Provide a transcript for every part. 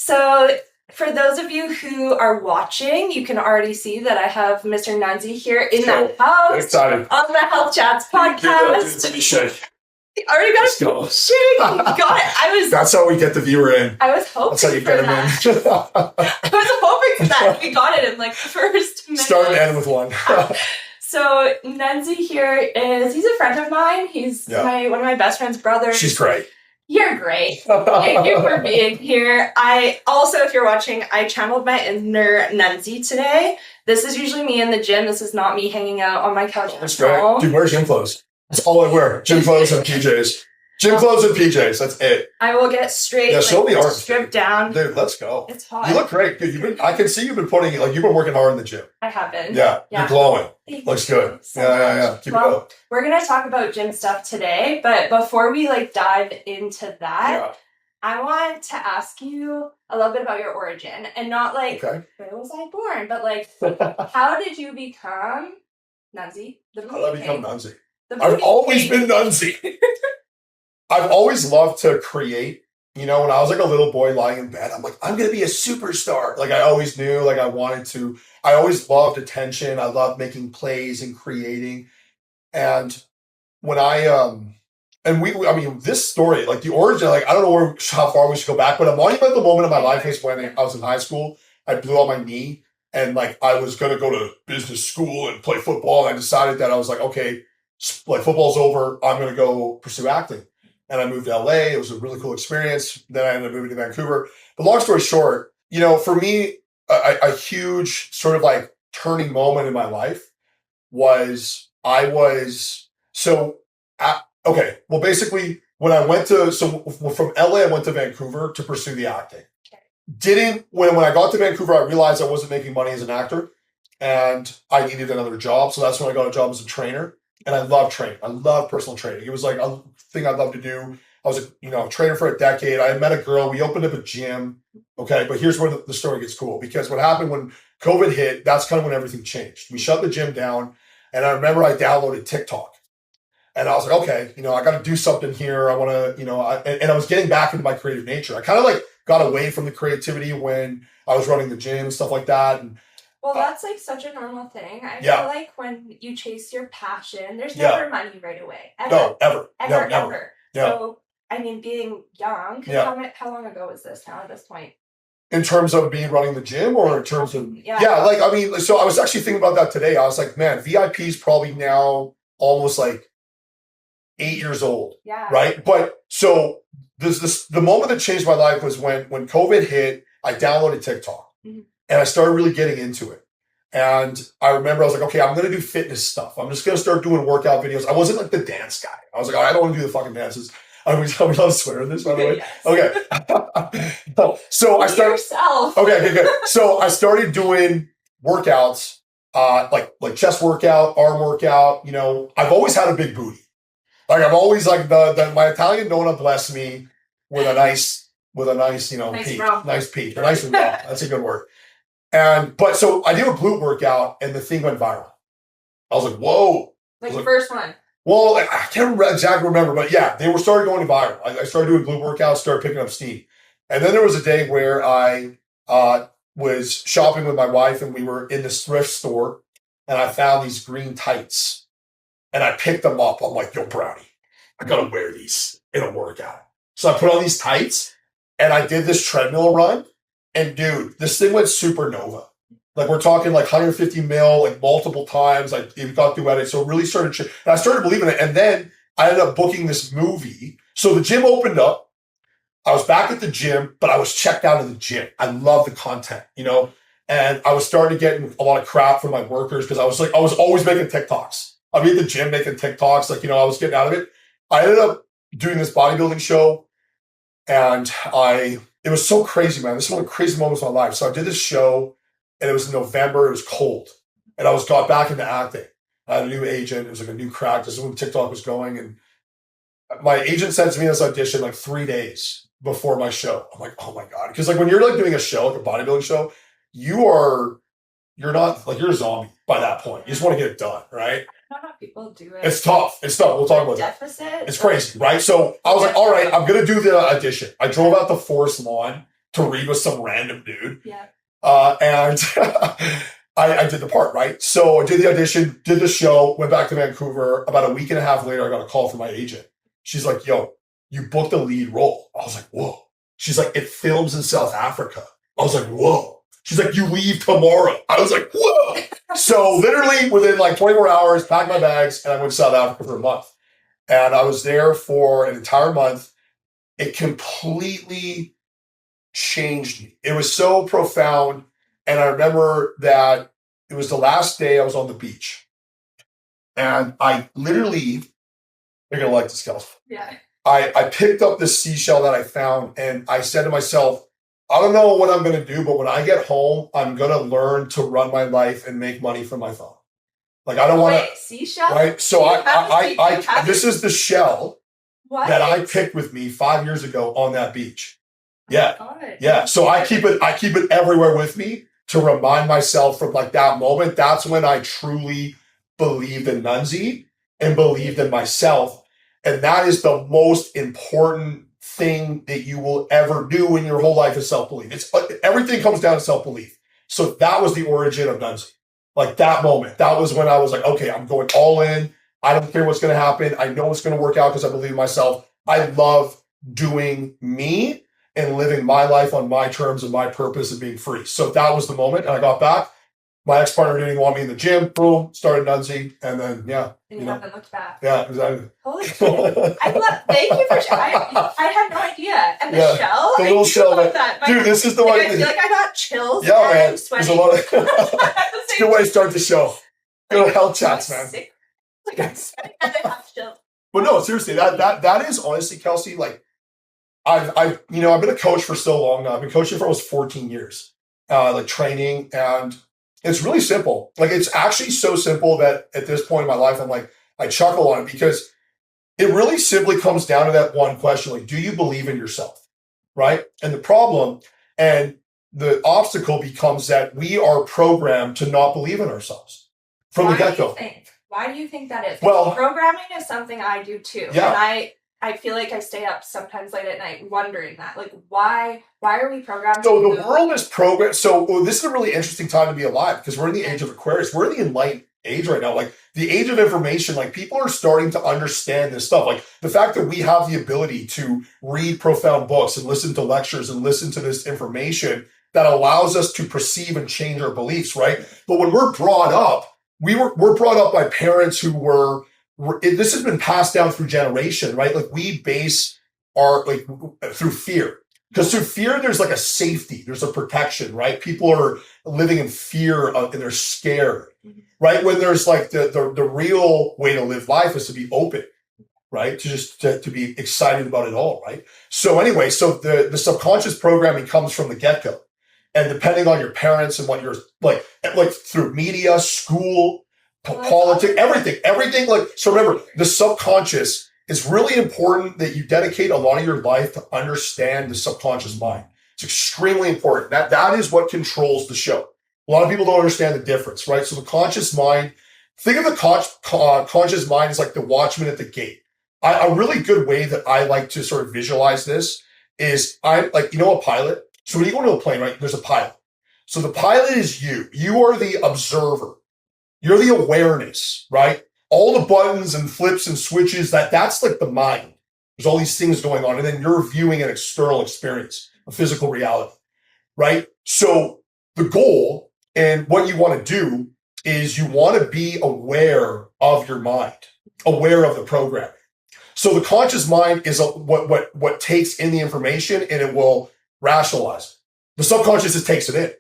So for those of you who are watching, you can already see that I have Mr. Nunzi here in the house excited on the Health Chats podcast. Already got it. Go. Got it. That's how we get the viewer in. I was hoping That's how you for get that. them in. I was hoping for that. We got it in like the first minute. Start and end with one. So Nunzi here he's a friend of mine. He's one of my best friend's brothers. She's great. You're great. Thank you for being here. I also, if you're watching, I channeled my inner Nunzi today. This is usually me in the gym. This is not me hanging out on my couch. That's great. Dude, wear gym clothes. That's all I wear. Gym clothes and PJs. Gym clothes and PJs. That's it. I will get straight. Yeah, show me art. Stripped down. Dude, let's go. It's hot. You look great. Dude, I can see you've been you've been working hard in the gym. I have been. Yeah. You're glowing. Looks good. So Yeah. Keep it up. We're going to talk about gym stuff today, but before we dive into that, I want to ask you a little bit about your origin and not where was I born, but how did you become Nunzi? How did I become Nunzi? I've always been Nunzi. I've always loved to create. You know, when I was a little boy lying in bed, I'm I'm going to be a superstar. I always knew, I wanted to. I always loved attention. I loved making plays and creating. And when this story, the origin, I don't know how far we should go back, but a monumental moment in my life is when I was in high school. I blew out my knee and I was going to go to business school and play football. And I decided that I was okay, football's over. I'm going to go pursue acting. And I moved to LA. It was a really cool experience. Then I ended up moving to Vancouver. But long story short, for me, a huge sort of turning moment in my life was basically when I went from LA, I went to Vancouver to pursue the acting. When I got to Vancouver, I realized I wasn't making money as an actor and I needed another job. So that's when I got a job as a trainer. And I love training. I love personal training. It was a thing I'd love to do. I was a trainer for a decade. I had met a girl. We opened up a gym. Okay. But here's where the story gets cool, because what happened when COVID hit, that's kind of when everything changed. We shut the gym down. And I remember I downloaded TikTok. And I was okay, I got to do something here. I want to, and I was getting back into my creative nature. I kind of got away from the creativity when I was running the gym and stuff like that. And well, that's such a normal thing. I feel when you chase your passion, there's never money right away. Ever. No, ever. Ever. Yeah. So, being young, how long ago was this now at this point? In terms of running the gym or in terms of, so I was actually thinking about that today. I was man, VIP is probably now almost 8 years old. Yeah. Right. But so the moment that changed my life was when COVID hit, I downloaded TikTok. Mm-hmm. And I started really getting into it. And I remember I was okay, I'm going to do fitness stuff. I'm just going to start doing workout videos. I wasn't the dance guy. I was I don't want to do the fucking dances. Are we allowed to swear in this, by the way? Yes. Okay. So I started. Yourself. Okay, good. So I started doing workouts, like chest workout, arm workout. I've always had a big booty. I've always my Italian nonna blessed me with a nice peak. Nice peak. A nice rump. That's a good word. So I did a glute workout and the thing went viral. I was whoa. The first one. Well, I can't exactly remember, but yeah, they started going viral. I started doing glute workouts, started picking up steam. And then there was a day where I was shopping with my wife and we were in this thrift store and I found these green tights and I picked them up. I'm yo, Brownie, I got to wear these in a workout. So I put on these tights and I did this treadmill run. And dude, this thing went supernova. We're talking 150 mil, multiple times. It got through edit. So it really started, and I started believing it. And then I ended up booking this movie. So the gym opened up. I was back at the gym, but I was checked out of the gym. I love the content, and I was starting to get a lot of crap from my workers because I was always making TikToks. I'd be at the gym making TikToks. I was getting out of it. I ended up doing this bodybuilding show and it was so crazy, man. This is one of the crazy moments of my life. So I did this show and it was in November. It was cold. And I got back into acting. I had a new agent. It was a new crack. This is when TikTok was going. And my agent sent me this audition 3 days before my show. I'm oh my God. Because when you're doing a show, a bodybuilding show, you're a zombie by that point. You just want to get it done, right? I don't know how people do it. It's tough. We'll talk about deficit. That. It's crazy, right? So I was all right, I'm going to do the audition. I drove out to Forest Lawn to read with some random dude. Yeah. And I did the part, right? So I did the audition, did the show, went back to Vancouver. About a week and a half later, I got a call from my agent. She's like, yo, you booked a lead role. I was like, whoa. She's like, it films in South Africa. I was like, whoa. She's like, you leave tomorrow. I was like, whoa. So literally within like 24 hours, packed my bags and I went to South Africa for a month. And I was there for an entire month. It completely changed me. It was so profound. And I remember that it was the last day I was on the beach. And I literally, you're going to like this, Kelsea. Yeah. I picked up this seashell that I found and I said to myself, I don't know what I'm going to do, but when I get home, I'm going to learn to run my life and make money from my phone. Like, I don't want to. Seashell? Right? So this is the shell that I picked with me 5 years ago on that beach. Yeah. Yeah. So I keep it everywhere with me to remind myself from like that moment. That's when I truly believed in Nunzi and believed in myself. And that is the most important thing that you will ever do in your whole life is self-belief. It's everything comes down to self-belief. So that was the origin of Nunzi. Like that moment, that was when I was like, okay, I'm going all in. I don't care what's going to happen. I know it's going to work out because I believe in myself. I love doing me and living my life on my terms and my purpose and being free. So that was the moment. And I got back. My ex-partner didn't even want me in the gym. Boom, started Nunzi. And then, yeah. And you haven't looked back. Yeah, exactly. Holy shit. Thank you for sharing. I had no idea. And the shell? The little shell. That. Dude, this is the one. I feel like I got chills. Yeah, man. There's a lot of. It's a good way to start the show. Good health chats, man. Like I'm sweating and I have chills. But no, seriously, that is honestly, Kelsea, like, I've been a coach for so long now. I've been coaching for almost 14 years, like training, and it's really simple. Like, it's actually so simple that at this point in my life, I'm like, I chuckle on it because it really simply comes down to that one question. Like, do you believe in yourself? Right? And the problem and the obstacle becomes that we are programmed to not believe in ourselves from the get-go. Why do you think that is? Well, programming is something I do too. Yeah. And I feel like I stay up sometimes late at night wondering that. Like, why are we programmed? So the world is programmed. So this is a really interesting time to be alive because we're in the age of Aquarius. We're in the enlightened age right now. Like the age of information, like people are starting to understand this stuff. Like the fact that we have the ability to read profound books and listen to lectures and listen to this information that allows us to perceive and change our beliefs, right? But when we're brought up, we're brought up by parents who were, this has been passed down through generation, right? Like we base our, like through fear. Because through fear, there's like a safety, there's a protection, right? People are living in fear and they're scared, right? When there's like the real way to live life is to be open, right? To be excited about it all, right? So anyway, so the subconscious programming comes from the get-go. And depending on your parents and what you're like through media, school, politics, everything like, so remember the subconscious is really important that you dedicate a lot of your life to understand the subconscious mind. It's extremely important. That is what controls the show. A lot of people don't understand the difference, right? So the conscious mind, think of the conscious mind as like the watchman at the gate. A really good way that I like to sort of visualize this is a pilot. So when you go into a plane, right, there's a pilot. So the pilot is you. You are the observer. You're the awareness, right? All the buttons and flips and switches, that's like the mind. There's all these things going on. And then you're viewing an external experience, a physical reality, right? So the goal and what you want to do is you want to be aware of your mind, aware of the programming. So the conscious mind is what takes in the information and it will rationalize it. The subconscious just takes it in.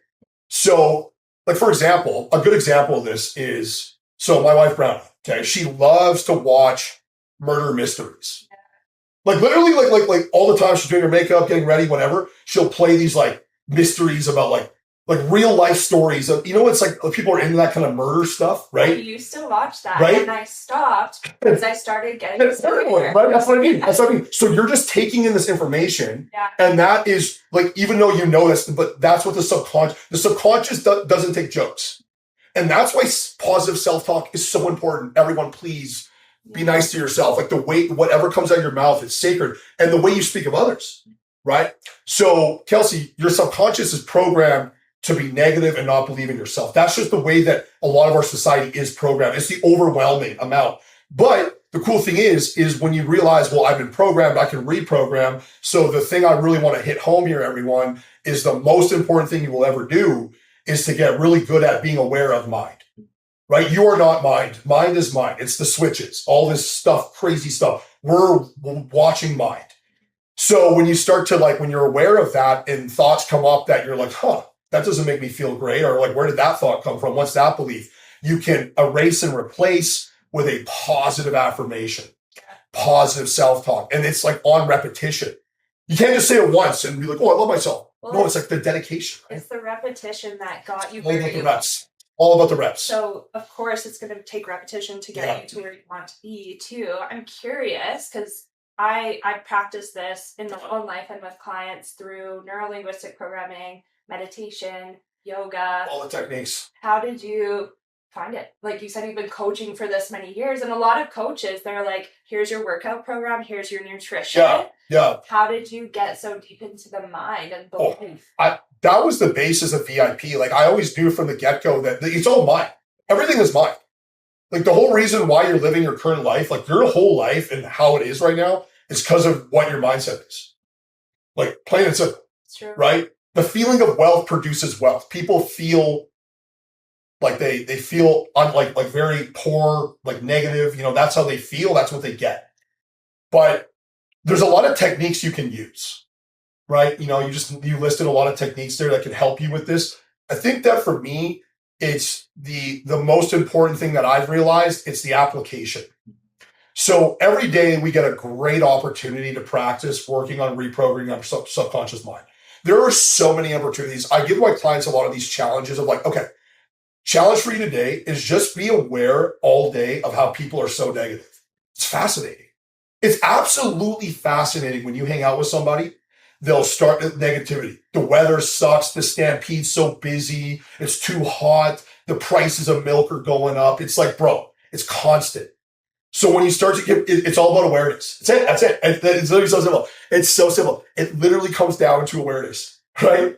So, like for example, a good example of this is, so my wife Brownie, okay, she loves to watch murder mysteries. Like literally, like all the time she's doing her makeup, getting ready, whatever, she'll play these like mysteries about like real life stories of, it's like people are into that kind of murder stuff, right? I used to watch that, right? And I stopped because I started getting right? That's what I mean. So you're just taking in this information, and that is like, even though you know this, but that's what the subconscious doesn't take jokes, and that's why positive self-talk is so important. Everyone, please be nice to yourself. Like the way whatever comes out of your mouth, it's sacred, and the way you speak of others. right? So, Kelsea, your subconscious is programmed to be negative and not believe in yourself. That's just the way that a lot of our society is programmed. It's the overwhelming amount. But the cool thing is when you realize, well, I've been programmed, I can reprogram. So the thing I really want to hit home here, everyone, is the most important thing you will ever do is to get really good at being aware of mind, right? You are not mind. Mind is mind. It's the switches, all this stuff, crazy stuff. We're watching mind. So when you start to when you're aware of that and thoughts come up that you're like, that doesn't make me feel great. Or where did that thought come from? What's that belief? You can erase and replace with a positive affirmation, positive self-talk. And it's on repetition. You can't just say it once and be like, oh, I love myself. Well, no, it's the dedication. Right? It's the repetition that got you all about the reps. All about the reps. So, of course, it's going to take repetition to get you to where you want to be, too. I'm curious because I practice this in my own life and with clients through neuro-linguistic programming, meditation, yoga. All the techniques. How did you find it? Like you said, you've been coaching for this many years, and a lot of coaches, they're like, here's your workout program, here's your nutrition. Yeah. How did you get so deep into the mind and belief? That was the basis of VIP. I always knew from the get-go that it's all mine. Everything is mine. The whole reason why you're living your current life, your whole life and how it is right now, is because of what your mindset is. Plain and simple. It's true. Right? The feeling of wealth produces wealth. People feel they feel very poor, negative. That's how they feel. That's what they get. But there's a lot of techniques you can use, right? You listed a lot of techniques there that can help you with this. I think that for me, it's the most important thing that I've realized. It's the application. So every day we get a great opportunity to practice working on reprogramming our subconscious mind. There are so many opportunities. I give my clients a lot of these challenges of okay, challenge for you today is just be aware all day of how people are so negative. It's fascinating. It's absolutely fascinating when you hang out with somebody, they'll start with negativity. The weather sucks. The stampede's so busy. It's too hot. The prices of milk are going up. It's bro, it's constant. So when you start to it's all about awareness. That's it. It's literally so simple. It's so simple. It literally comes down to awareness, right?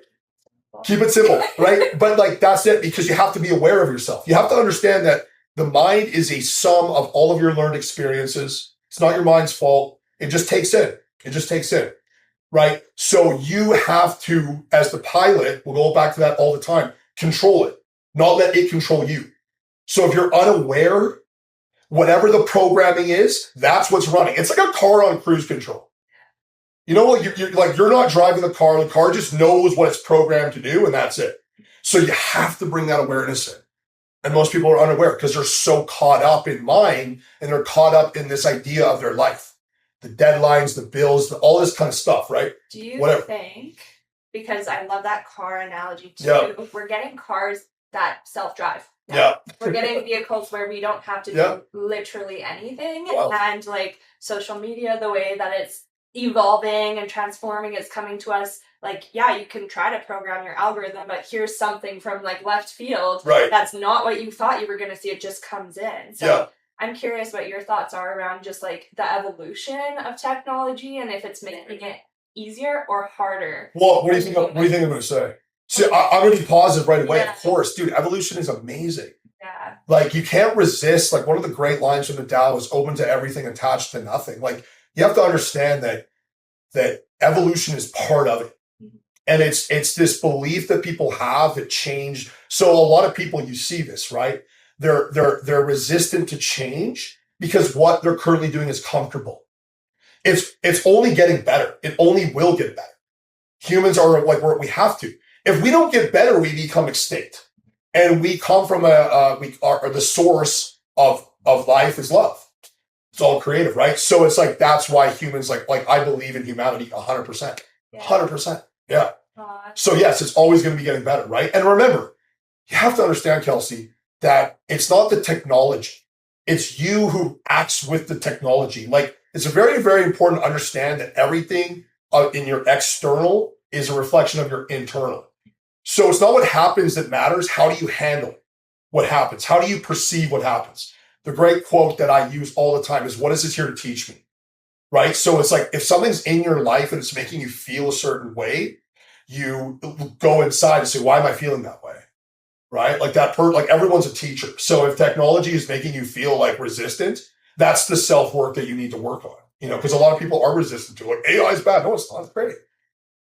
Keep it simple, right? But that's it, because you have to be aware of yourself. You have to understand that the mind is a sum of all of your learned experiences. It's not your mind's fault. It just takes in. Right? So you have to, as the pilot, we'll go back to that all the time, control it, not let it control you. So if you're unaware, whatever the programming is, that's what's running. It's like a car on cruise control. You're not driving the car just knows what it's programmed to do, and that's it. So you have to bring that awareness in. And most people are unaware because they're so caught up in mind, and they're caught up in this idea of their life. The deadlines, the bills, all this kind of stuff, right? Do you think, because I love that car analogy too, we're getting cars that self-drive. Yeah. We're getting vehicles where we don't have to do literally anything. Wow. And social media, the way that it's evolving and transforming, is coming to us. You can try to program your algorithm, but here's something from left field. Right. That's not what you thought you were going to see. It just comes in. So I'm curious what your thoughts are around just the evolution of technology, and if it's making it easier or harder. Well, what do you think I'm going to say? See, I'm going to be positive right away. Of course, dude, evolution is amazing. Yeah. You can't resist. One of the great lines from the Tao is open to everything, attached to nothing. You have to understand that evolution is part of it. And it's this belief that people have that change. So a lot of people, you see this, right? They're resistant to change because what they're currently doing is comfortable. It's only getting better. It only will get better. Humans are where we have to. If we don't get better, we become extinct. And we come from the source of life is love. It's all creative, right? So it's that's why humans I believe in humanity 100%. 100%. Yeah. So yes, it's always going to be getting better, right? And remember, you have to understand, Kelsea, that it's not the technology. It's you who acts with the technology. It's very, very important to understand that everything in your external is a reflection of your internal. So it's not what happens that matters. How do you handle what happens? How do you perceive what happens? The great quote that I use all the time is, what is this here to teach me? right? So it's like, if something's in your life and it's making you feel a certain way, you go inside and say, why am I feeling that way? Right? Like like everyone's a teacher. So if technology is making you feel like resistant, that's the self-work that you need to work on, because a lot of people are resistant to it. Like, AI is bad. No, it's not. It's great.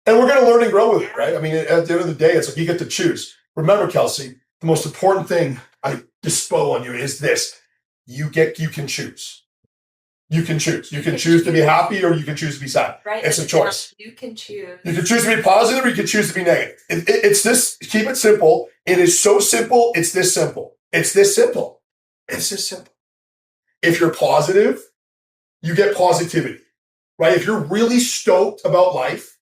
And we're going to learn and grow with it, right? I mean, at the end of the day, it's like you get to choose. Remember, Kelsey, the most important thing I dispo on you is this. You can choose. You can choose. You can choose to be happy, or you can choose to be sad. Right. It's a choice. You can choose. You can choose to be positive, or you can choose to be negative. It's this. Keep it simple. It is so simple. It's this simple. It's this simple. It's this simple. If you're positive, you get positivity, right? If you're really stoked about life,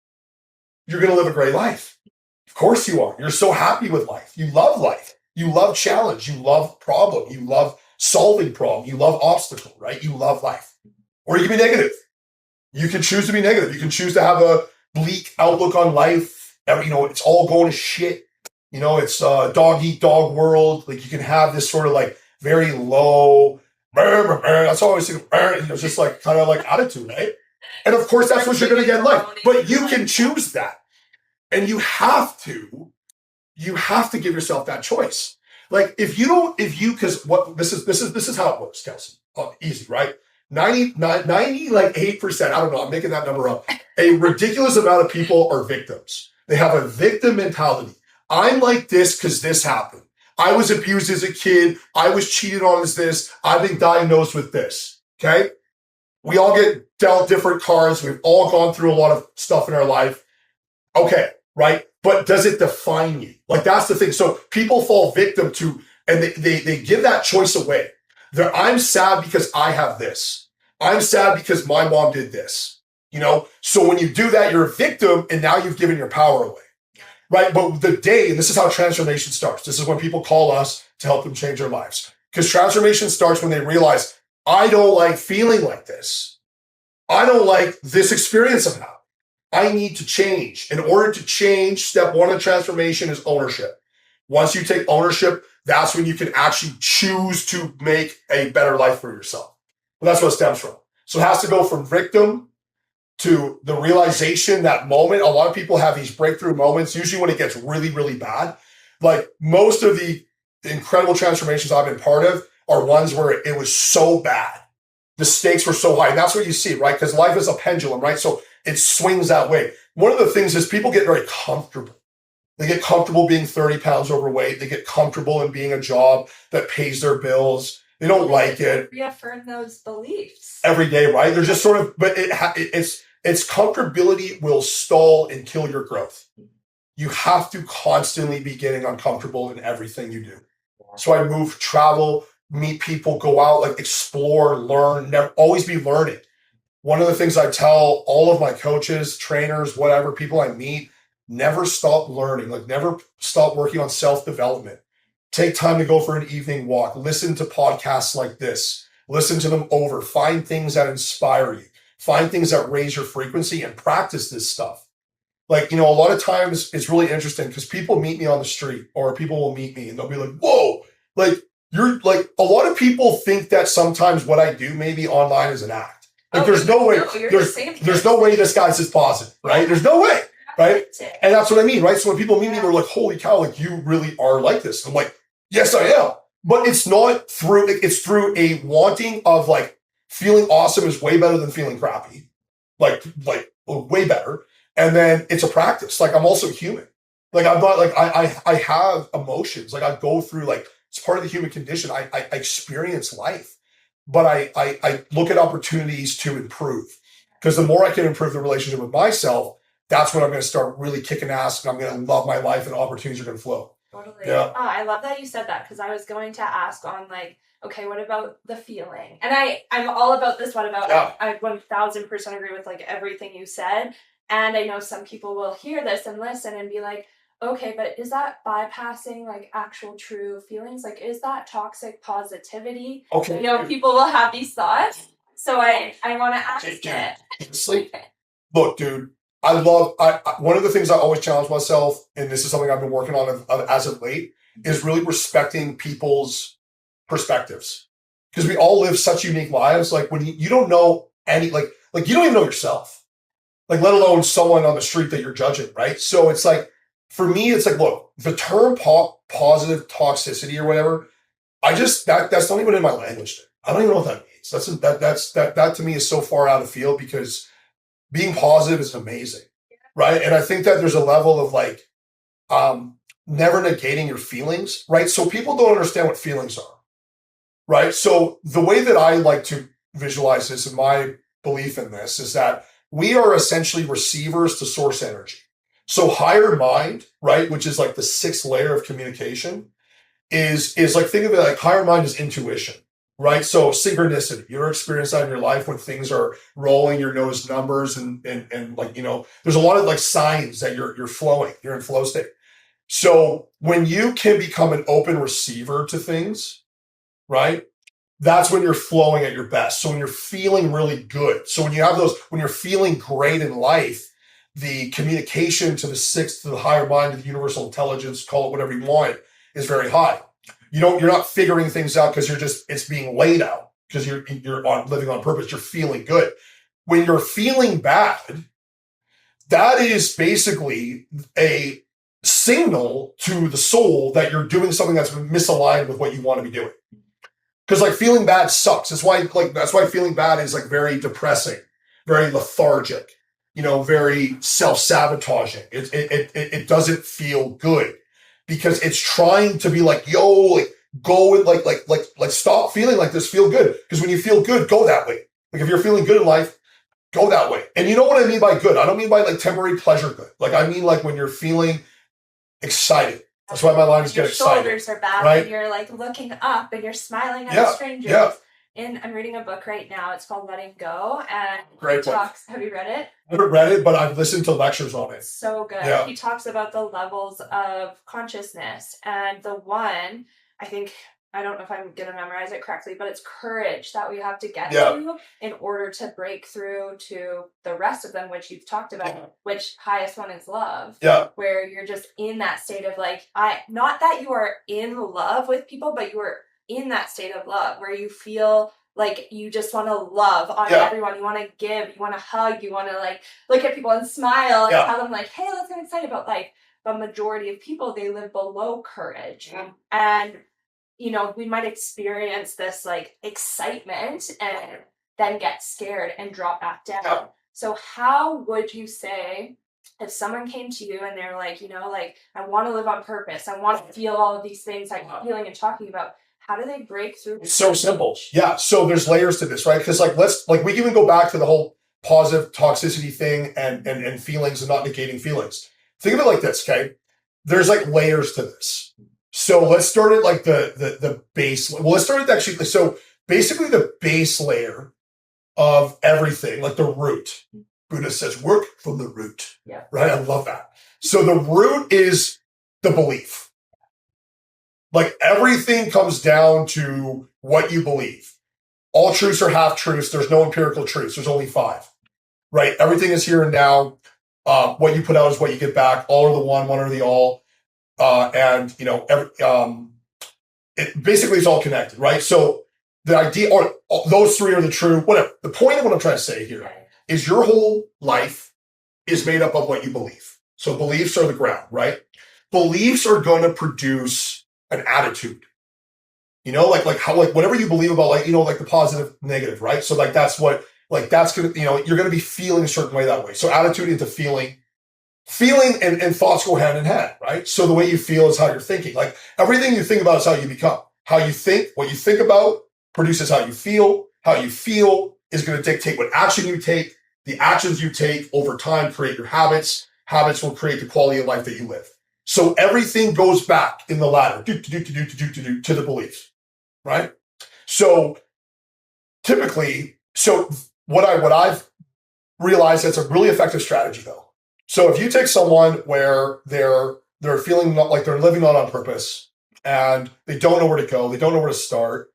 you're going to live a great life. Of course you are. You're so happy with life. You love life. You love challenge. You love problem. You love solving problem. You love obstacle, right? You love life. Or you can be negative. You can choose to be negative. You can choose to have a bleak outlook on life. It's all going to shit. It's dog eat dog world. Like, you can have this sort of like very low, that's all I always think, just like kind of like attitude, right? And of course, that's what you're going to get in life. But you can choose that. And you have to give yourself that choice. Like, because this is how it works, Kelsey. Easy, right? 98%, I don't know, I'm making that number up. A ridiculous amount of people are victims. They have a victim mentality. I'm like this because this happened. I was abused as a kid. I was cheated on as this. I've been diagnosed with this. Okay? We all get dealt different cards. We've all gone through a lot of stuff in our life. Okay, right? But does it define you? Like, that's the thing. So people fall victim to, and they give that choice away. I'm sad because I have this. I'm sad because my mom did this. So when you do that, you're a victim, and now you've given your power away. Right? But and this is how transformation starts. This is when people call us to help them change their lives. Because transformation starts when they realize, I don't like feeling like this. I don't like this experience I'm having. I need to change. In order to change, step one of transformation is ownership. Once you take ownership, that's when you can actually choose to make a better life for yourself. Well, that's what it stems from. So it has to go from victim to the realization, that moment. A lot of people have these breakthrough moments, usually when it gets really, really bad. Like, most of the incredible transformations I've been part of are ones where it was so bad. The stakes were so high. And that's what you see, right? Because life is a pendulum, right? So it swings that way. One of the things is people get very comfortable. They get comfortable being 30 pounds overweight. They get comfortable in being a job that pays their bills. They don't like it. Reaffirm those beliefs every day, right? They're just sort of, but it's comfortability will stall and kill your growth. You have to constantly be getting uncomfortable in everything you do. So I move, travel, meet people, go out, like, explore, learn, never, always be learning. One of the things I tell all of my coaches, trainers, whatever, people I meet, never stop learning, like, never stop working on self-development. Take time to go for an evening walk, listen to podcasts like this, listen to them over, find things that inspire you, find things that raise your frequency, and practice this stuff. Like, a lot of times it's really interesting because people meet me on the street, or people will meet me and they'll be like, whoa, like, you're like, a lot of people think that sometimes what I do maybe online is an act. Like, there's no way, there's no way this guy's this positive, right? There's no way, right? And that's what I mean, right? So when people meet me, they're like, holy cow, like, you really are like this. I'm like, yes, I am. But it's not through, it's through a wanting of, like, feeling awesome is way better than feeling crappy. Like way better. And then it's a practice. Like, I'm also human. Like, I'm not like, I have emotions. Like, I go through, like, it's part of the human condition. I experience life, but I look at opportunities to improve, because the more I can improve the relationship with myself, that's when I'm going to start really kicking ass, and I'm going to love my life, and opportunities are going to flow. Totally. Yeah. Oh, I love that you said that, because I was going to ask on, like, okay, what about the feeling? And I'm all about this. What about, yeah. I 1000% agree with, like, everything you said. And I know some people will hear this and listen and be like, okay, but is that bypassing, like, actual true feelings? Like, is that toxic positivity? Okay. People will have these thoughts. So I want to ask it. Look, dude, I one of the things I always challenge myself, and this is something I've been working on as of late, is really respecting people's perspectives. Because we all live such unique lives. Like, when you don't know any, like, like, you don't even know yourself, like, let alone someone on the street that you're judging, right? So it's like, for me, it's like, look, the term positive toxicity or whatever, that's not even in my language. I don't even know what that means. That to me is so far out of field, because being positive is amazing, right? And I think that there's a level of like, never negating your feelings, right? So people don't understand what feelings are, right? So the way that I like to visualize this, and my belief in this, is that we are essentially receivers to source energy. So higher mind, right, which is like the sixth layer of communication, is like, think of it like higher mind is intuition, right? So synchronicity, you ever experience that in your life when things are rolling, you notice numbers and like, there's a lot of like signs that you're flowing, you're in flow state. So when you can become an open receiver to things, right, that's when you're flowing at your best. So when you're feeling really good, so when you're feeling great in life, the communication to the sixth, to the higher mind, to the universal intelligence, call it whatever you want, is very high. You're not figuring things out because it's being laid out, because you're living on purpose. You're feeling good. When you're feeling bad, that is basically a signal to the soul that you're doing something that's misaligned with what you want to be doing. Because like feeling bad sucks. That's why feeling bad is like very depressing, very lethargic, very self-sabotaging. It doesn't feel good, because it's trying to be like, yo, like go and like stop feeling like this, feel good. Because when you feel good, go that way. Like if you're feeling good in life, go that way. And you know what I mean by good? I don't mean by like temporary pleasure good. Like I mean like when you're feeling excited. That's why my lines get excited. Your shoulders are back, right? And you're like looking up and you're smiling at strangers. Yeah. And I'm reading a book right now. It's called Letting Go. And great book. Have you read it? I haven't read it, but I've listened to lectures on it. So good. Yeah. He talks about the levels of consciousness. And the one, I don't know if I'm going to memorize it correctly, but it's courage that we have to get to in order to break through to the rest of them, which you've talked about, which highest one is love. Yeah. Where you're just in that state of like, not that you are in love with people, but you are in that state of love where you feel like you just want to love on everyone. You want to give, you want to hug, you want to like look at people and smile and tell them like, hey, let's get excited about life. But majority of people, they live below courage. Yeah. And we might experience this like excitement and then get scared and drop back down. Yeah. So how would you say, if someone came to you and they're like, like, I want to live on purpose, I want to feel all of these things I'm feeling and talking about, how do they break through? It's so simple. Yeah. So there's layers to this, right? Because we can even go back to the whole positive toxicity thing and feelings and not negating feelings. Think of it like this, okay? There's like layers to this. So let's start at like the base. Well, let's start at actually. So basically the base layer of everything, like the root. Buddha says, work from the root. Yeah. Right? I love that. So the root is the belief. Like everything comes down to what you believe. All truths are half truths. There's no empirical truths. There's only 5. Right? Everything is here and now. What you put out is what you get back. All are the one are the all. It basically is all connected, right? So the idea, or those 3 are the true, whatever. The point of what I'm trying to say here is your whole life is made up of what you believe. So beliefs are the ground, right? Beliefs are going to produce an attitude, like how, like whatever you believe about, like, like the positive, negative, right? So like, that's what, like, that's going to, you're going to be feeling a certain way that way. So attitude into feeling and thoughts go hand in hand, right? So the way you feel is how you're thinking. Like everything you think about is how you become. How you think, what you think about produces how you feel. How you feel is going to dictate what action you take. The actions you take over time create your habits. Habits will create the quality of life that you live. So everything goes back in the ladder to the beliefs, right? So typically, what I've realized, that's a really effective strategy though. So if you take someone where they're feeling like they're living not on purpose and they don't know where to go, they don't know where to start,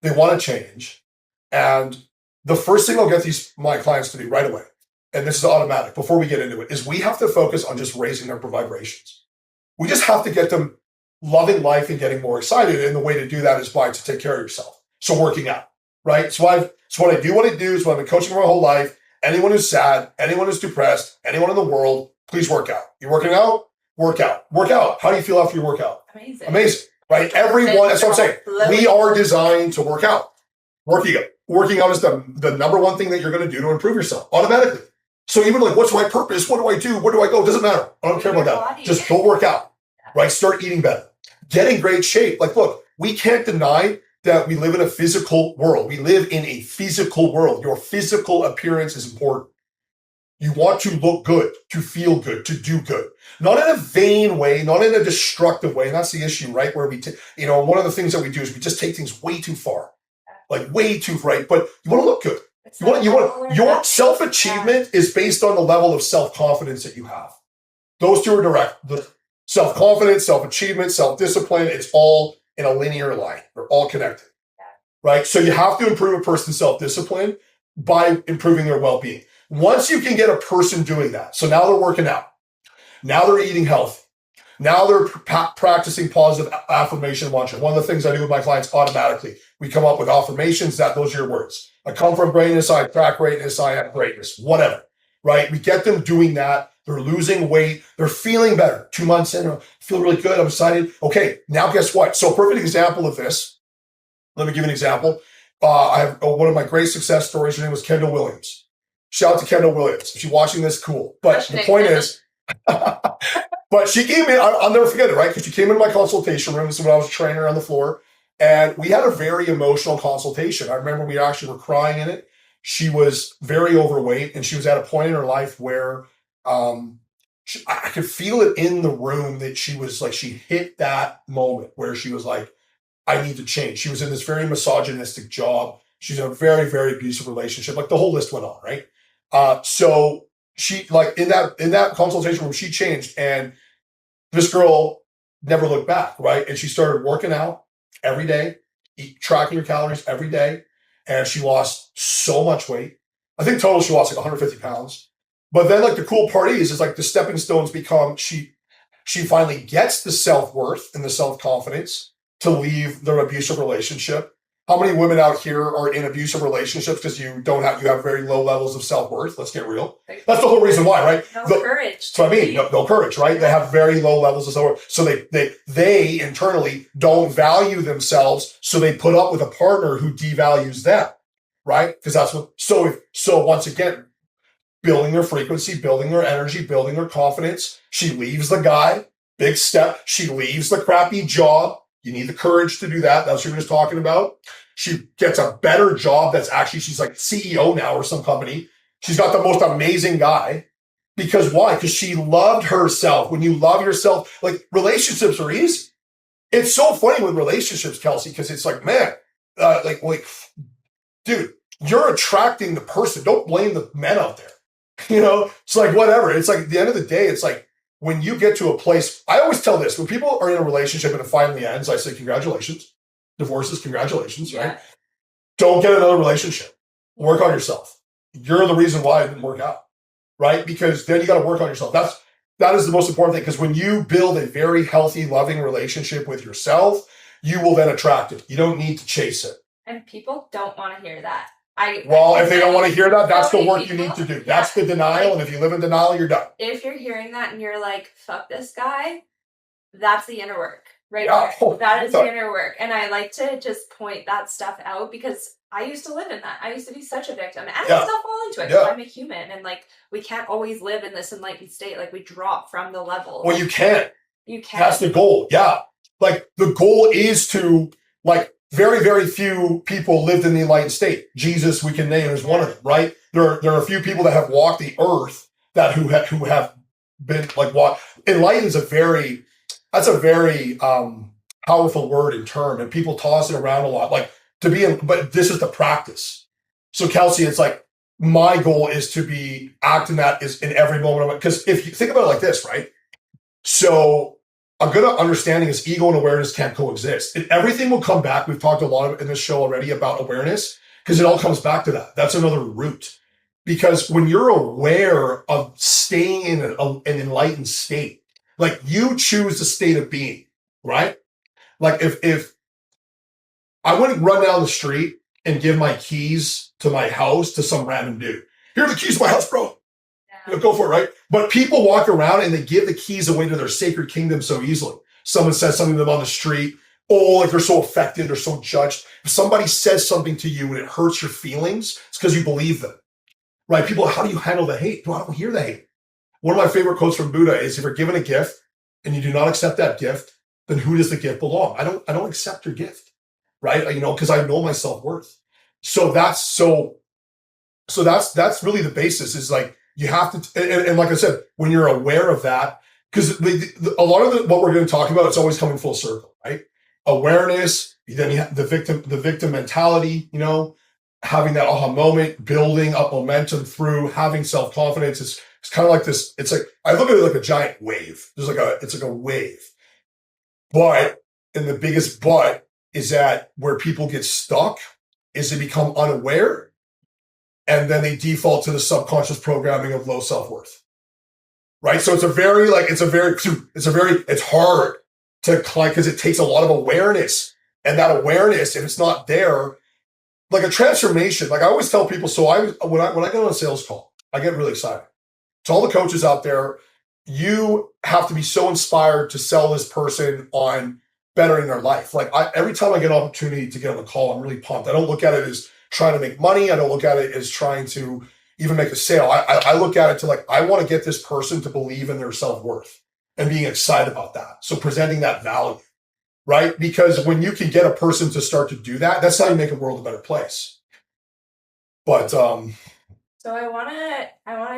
they want to change, and the first thing I'll get my clients to do right away, and this is automatic before we get into it, is we have to focus on just raising their vibrations. We just have to get them loving life and getting more excited. And the way to do that is to take care of yourself. So working out, right? So what I do is what I've been coaching my whole life anyone who's sad, anyone who's depressed, anyone in the world, please work out. You're working out? Work out. Work out. How do you feel after you work out? Amazing. Amazing. Right? Everyone, that's what I'm saying. We are designed to work out. Working out. Working out is the number one thing that you're going to do to improve yourself automatically. So even like, what's my purpose? What do I do? Where do I go? It doesn't matter. I don't care about that. Just go work out. Right? Start eating better. Get in great shape. Like, look, we can't deny that we live in a physical world. We live in a physical world. Your physical appearance is important. You want to look good, to feel good, to do good. Not in a vain way, not in a destructive way. And that's the issue, right? Where one of the things that we do is we just take things way too far. Like way too right. But you want to look good. Your self-achievement is based on the level of self-confidence that you have. Those two are direct. The self-confidence, self-achievement, self-discipline, it's all in a linear line. They're all connected. Right? So you have to improve a person's self-discipline by improving their well-being. Once you can get a person doing that, so now they're working out, now they're eating healthy, now they're practicing positive affirmation mantra. One of the things I do with my clients automatically, we come up with affirmations those are your words. I come from greatness, I attract greatness, I have greatness, whatever, right? We get them doing that. They're losing weight. They're feeling better. 2 months in, I feel really good. I'm excited. Okay, now guess what? So a perfect example of this, let me give you an example. I have one of my great success stories. Her name was Kendall Williams. Shout out to Kendall Williams. If you're watching this, cool. But the point is, but she came in, I'll never forget it, right? Because she came in my consultation room. This is when I was a trainer on the floor. And we had a very emotional consultation. I remember we actually were crying in it. She was very overweight, and she was at a point in her life where I could feel it in the room that she was like, she hit that moment where she was like, I need to change. She was in this very misogynistic job. She's in a very, very abusive relationship. Like the whole list went on, right? So she, like in that consultation room, she changed, and this girl never looked back, right? And she started working out every day, tracking her calories every day, and she lost so much weight. I think total she lost like 150 pounds. But then like the cool part is like the stepping stones become, she finally gets the self-worth and the self-confidence to leave their abusive relationship. How many women out here are in abusive relationships because you have very low levels of self-worth? Let's get real. That's the whole reason why, right? No courage. That's what I mean. No courage, right? They have very low levels of self-worth. So they internally don't value themselves. So they put up with a partner who devalues them, right? Because that's what, so once again, building their frequency, building their energy, building their confidence. She leaves the guy, big step. She leaves the crappy job. You need the courage to do that. That's what you were just talking about. She gets a better job that's actually, she's like CEO now or some company. She's got the most amazing guy. Because why? Because she loved herself. When you love yourself, like relationships are easy. It's so funny with relationships, Kelsea, because it's like, man, dude, you're attracting the person. Don't blame the men out there. It's like, whatever. It's like at the end of the day, it's like when you get to a place, I always tell this, when people are in a relationship and it finally ends, I say, congratulations. Divorces, congratulations, right? Don't get another relationship. Work on yourself. You're the reason why it didn't work out, right? Because then you got to work on yourself. That is the most important thing, because when you build a very healthy, loving relationship with yourself, you will then attract it. You don't need to chase it. And people don't want to hear that. If they don't want to hear that, that's the work you need to do. That's the denial. And if you live in denial, you're done. If you're hearing that and you're like, fuck this guy, that's the inner work. Right there. That is the inner work. And I like to just point that stuff out because I used to live in that. I used to be such a victim. And I still fall into it because I'm a human. And like, we can't always live in this enlightened state. Like, we drop from the level. Well, you can't. You can't. That's the goal. Yeah. Like, the goal is to, like, very, very few people lived in the enlightened state. Jesus, we can name as one of them, right? There are a few people that have walked the earth that who have been like enlightened is that's a very powerful word and term, and people toss it around a lot. Like but this is the practice. So Kelsea, it's like my goal is to be acting that is in every moment of it. Because if you think about it like this, right? So a good understanding is ego and awareness can't coexist. And everything will come back. We've talked a lot in this show already about awareness, because it all comes back to that. That's another root. Because when you're aware of staying in an enlightened state, like you choose the state of being, right? Like if I wouldn't run down the street and give my keys to my house to some random dude. Here are the keys to my house, bro. Go for it, right? But people walk around and they give the keys away to their sacred kingdom so easily. Someone says something to them on the street. Oh, like they're so affected, they're so judged. If somebody says something to you and it hurts your feelings, it's because you believe them, right? People, how do you handle the hate? Well, I don't hear the hate. One of my favorite quotes from Buddha is, if you're given a gift and you do not accept that gift, then who does the gift belong? I don't accept your gift, right? Because I know my self-worth. So that's really the basis, is like, you have to, and like I said, when you're aware of that, because a lot of what we're going to talk about, it's always coming full circle, right? Awareness, then you have the victim mentality, having that aha moment, building up momentum through having self-confidence. It's kind of like this. It's like, I look at it like a giant wave. It's like a wave. But, and the biggest but is that where people get stuck is they become unaware. And then they default to the subconscious programming of low self-worth, right? So it's hard to climb, because it takes a lot of awareness. And that awareness, if it's not there, like a transformation, like I always tell people, when I get on a sales call, I get really excited. To all the coaches out there, you have to be so inspired to sell this person on bettering their life. Like every time I get an opportunity to get on the call, I'm really pumped. I don't look at it as trying to make money. I don't look at it as trying to even make a sale. I look at it to like, I want to get this person to believe in their self-worth and being excited about that. So presenting that value, right? Because when you can get a person to start to do that, that's how you make a world a better place. But so I want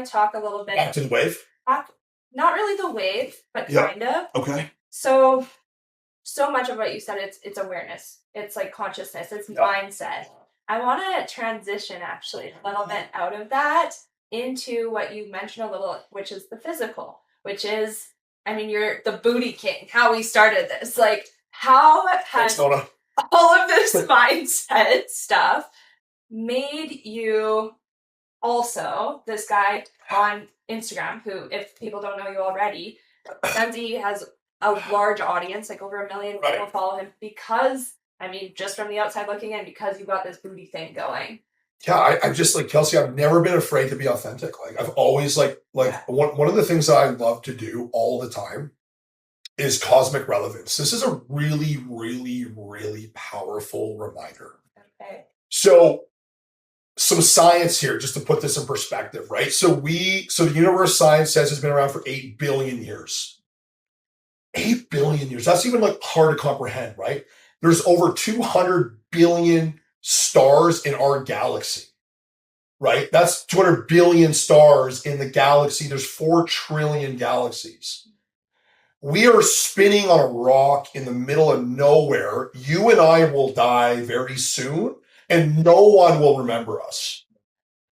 to talk a little bit back to the wave. Not really the wave, but kind of. Okay. So much of what you said, it's awareness. It's like consciousness. It's mindset. I want to transition actually a little bit out of that into what you mentioned a little, which is the physical, which is, you're the booty king, how we started this. Like, how has all of this mindset stuff made you also this guy on Instagram, who, if people don't know you already, Nunzi has a large audience, like over 1 million people follow him because, just from the outside looking in, because you got this booty thing going. Yeah, I'm just like, Kelsey, I've never been afraid to be authentic. Like I've always one of the things that I love to do all the time is cosmic relevance. This is a really, really, really powerful reminder. Okay. So some science here, just to put this in perspective, right? So the universe, science says, has been around for 8 billion years. 8 billion years. That's even like hard to comprehend, right? There's over 200 billion stars in our galaxy, right? That's 200 billion stars in the galaxy. There's 4 trillion galaxies. We are spinning on a rock in the middle of nowhere. You and I will die very soon, and no one will remember us.